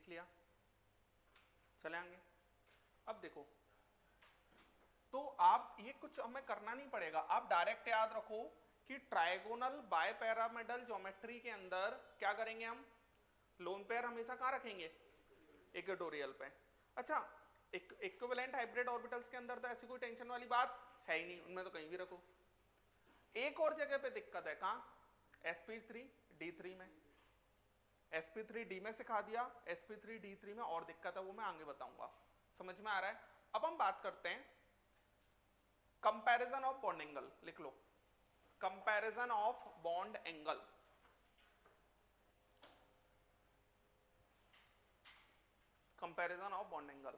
लिया, चले आएंगे। अब देखो, तो आप ये कुछ हमें करना नहीं पड़ेगा, आप डायरेक्ट याद रखो कि ट्राइगोनल बायपैरामिडल ज्योमेट्री के अंदर क्या करेंगे हम, लोन पेयर हमेशा कहाँ रखेंगे, इक्वेटोरियल पे। अच्छा, इक्विवेलेंट हाइब्रिड ऑर्बिटल्स के अंदर तो ऐसी कोई टेंशन वाली बात है ही नहीं, उनमें तो कहीं भी रखो। एक और जगह पे दिक्कत है, कहाँ, sp3d3 में, sp3d में सिखा दिया, sp3d3 में और दिक्कत है, वो मैं आगे बताऊंगा, समझ में आ रहा है। अब हम बात करते हैं कंपैरिजन ऑफ बॉन्ड एंगल, लिख लो, comparison of bond angle. Comparison of bond angle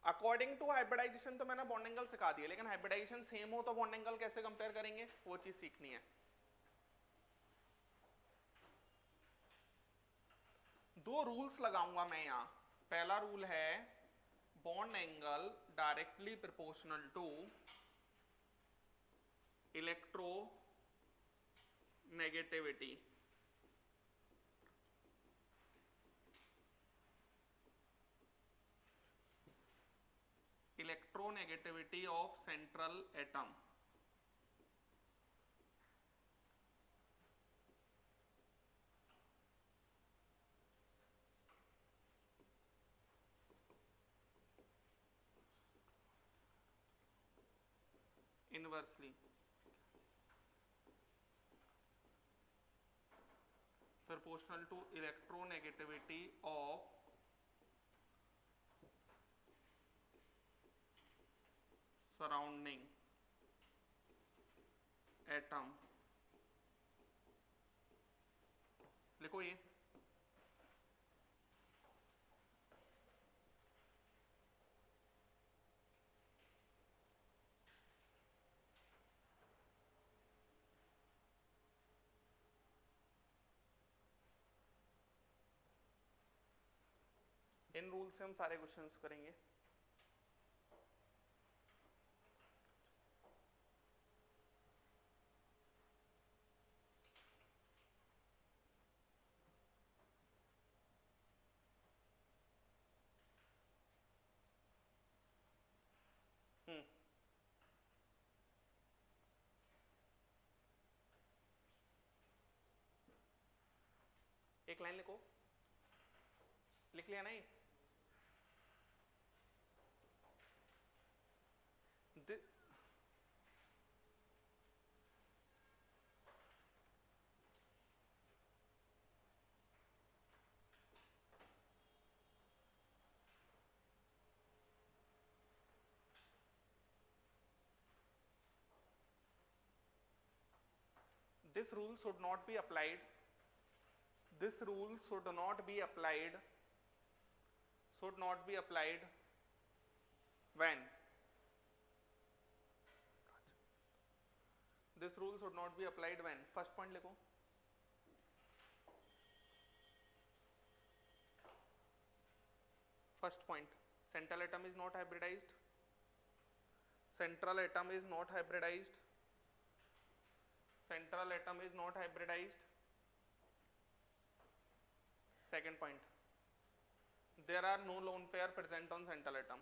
according to hybridisation, तो मैंने बॉन्ड एंगल सिखा दिया, लेकिन हाइब्रिडाइजेशन सेम हो तो बॉन्ड एंगल कैसे कंपेयर करेंगे, वो चीज सीखनी है। दो रूल्स लगाऊंगा मैं यहां। पहला रूल है bond angle directly proportional to electronegativity, electronegativity of central atom. Inversely proportional to electronegativity of surrounding atom। लिखो ये, इन रूल से हम सारे क्वेश्चंस करेंगे। एक लाइन लिखो, लिख लिया नहीं, this rule should not be applied, this rule should not be applied, should not be applied when, this rule should not be applied when, first point लिखो, first point, central atom is not hybridized, central atom is not hybridized, central atom is not hybridized। Second point, there are no lone pair present on central atom,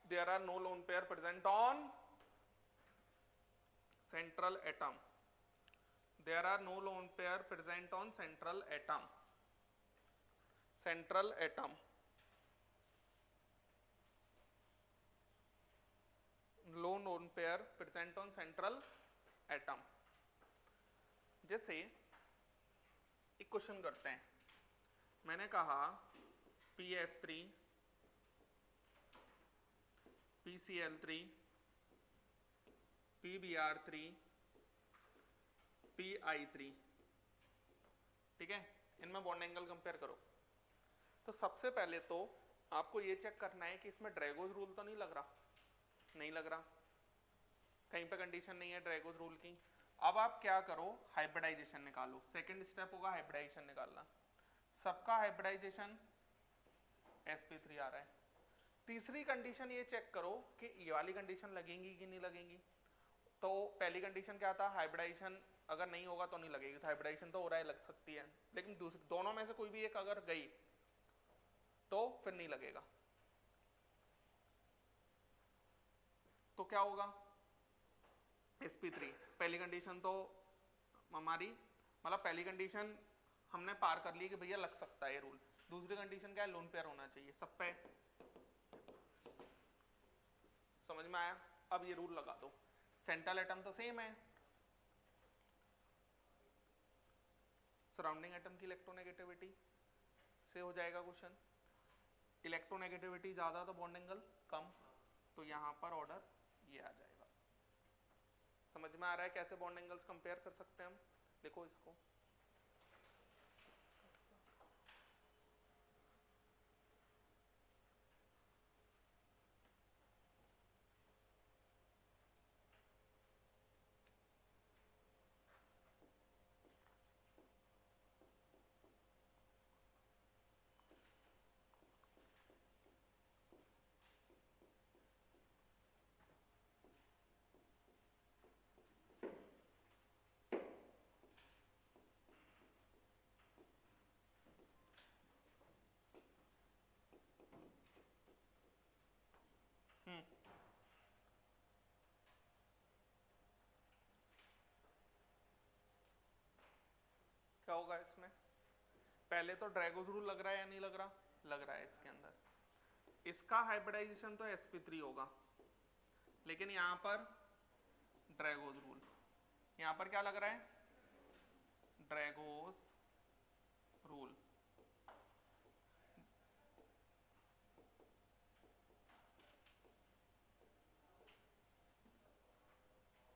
there are no lone pair present on central atom, there are no lone pair present on central atom, central atom, lone lone pair present on central atom। जैसे एक question करते हैं, मैंने कहा PF3 PCl3 PBr3 PI3, ठीक है, इनमें bond angle compare करो। तो सबसे पहले तो आपको ये चेक करना है कि इसमें ड्रैगोज रूल तो नहीं लग रहा, नहीं लग रहा, कहीं पे कंडीशन नहीं है ड्रैगोज रूल की। अब आप क्या करो, हाइब्रिडाइजेशन निकालो, सेकंड स्टेप होगा हाइब्रिडाइजेशन निकालना, सबका हाइब्रिडाइजेशन sp3 आ रहा है। तीसरी कंडीशन ये चेक करो कि ये वाली कंडीशन लगेंगी कि नहीं लगेंगी। तो पहली कंडीशन क्या था, हाइब्रिडाइजेशन अगर नहीं होगा तो नहीं लगेगी, तो हाइब्रिडाइजेशन तो हो रहा है, लग सकती है, लेकिन दूसरी दोनों में से कोई भी एक अगर गई तो फिर नहीं लगेगा। तो क्या होगा, sp3 पहली कंडीशन तो हमारी, मतलब पहली कंडीशन हमने पार कर ली कि भैया लग सकता है ये रूल। दूसरी कंडीशन क्या है, लोन पेयर होना चाहिए सब पे। समझ में आया? अब ये रूल लगा दो, सेंट्रल एटम तो सेम है, सराउंडिंग एटम की इलेक्ट्रोनेगेटिविटी से हो जाएगा क्वेश्चन। इलेक्ट्रोनेगेटिविटी ज्यादा तो बॉन्ड एंगल कम, तो यहां पर ऑर्डर ये आ जाएगा। समझ में आ रहा है कैसे बॉन्ड एंगल्स कंपेयर कर सकते हैं हम? देखो इसको, क्या होगा इसमें? पहले तो ड्रैगोज रूल लग रहा है या नहीं लग रहा? लग रहा है इसके अंदर। इसका हाइब्रिडाइजेशन तो sp3 होगा, लेकिन यहां पर ड्रैगोज रूल, यहां पर क्या लग रहा है, Drago's rule.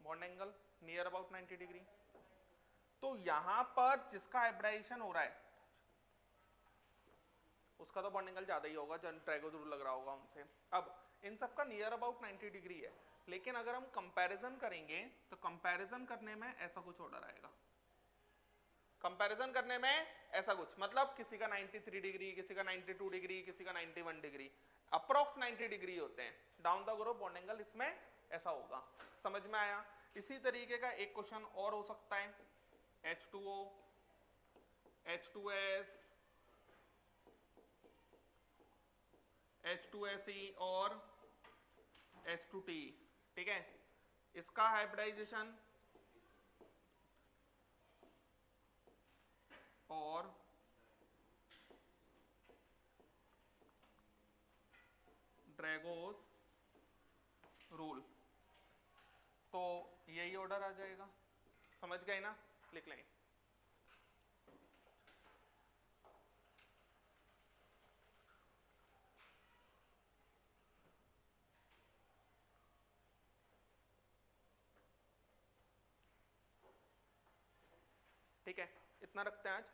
Bond angle near about 90 degree, तो यहां पर जिसका हाइब्रिडाइजेशन हो रहा है उसका तो बॉन्ड एंगल ज्यादा ही होगा, जब ड्रैगोज रूल लग रहा होगा उनसे। अब इन सब का नियर अबाउट 90 डिग्री है, लेकिन अगर हम कंपैरिजन करेंगे तो कंपैरिजन करने में ऐसा कुछ ऑर्डर आएगा। कंपैरिजन करने में ऐसा कुछ, मतलब किसी का 93 डिग्री, किसी का 92 डिग्री, किसी का 91 डिग्री, अप्रोक्स 90 डिग्री होते हैं down the group bond angle, इसमें ऐसा होगा। समझ में आया? इसी तरीके का एक क्वेश्चन और हो सकता है, H2O, H2S, H2SE और H2T, ठीक है, इसका हाइब्रिडाइजेशन और ड्रैगोस रूल, तो यही ऑर्डर आ जाएगा। समझ गए ना? लिख लें, ठीक है, इतना रखते हैं आज।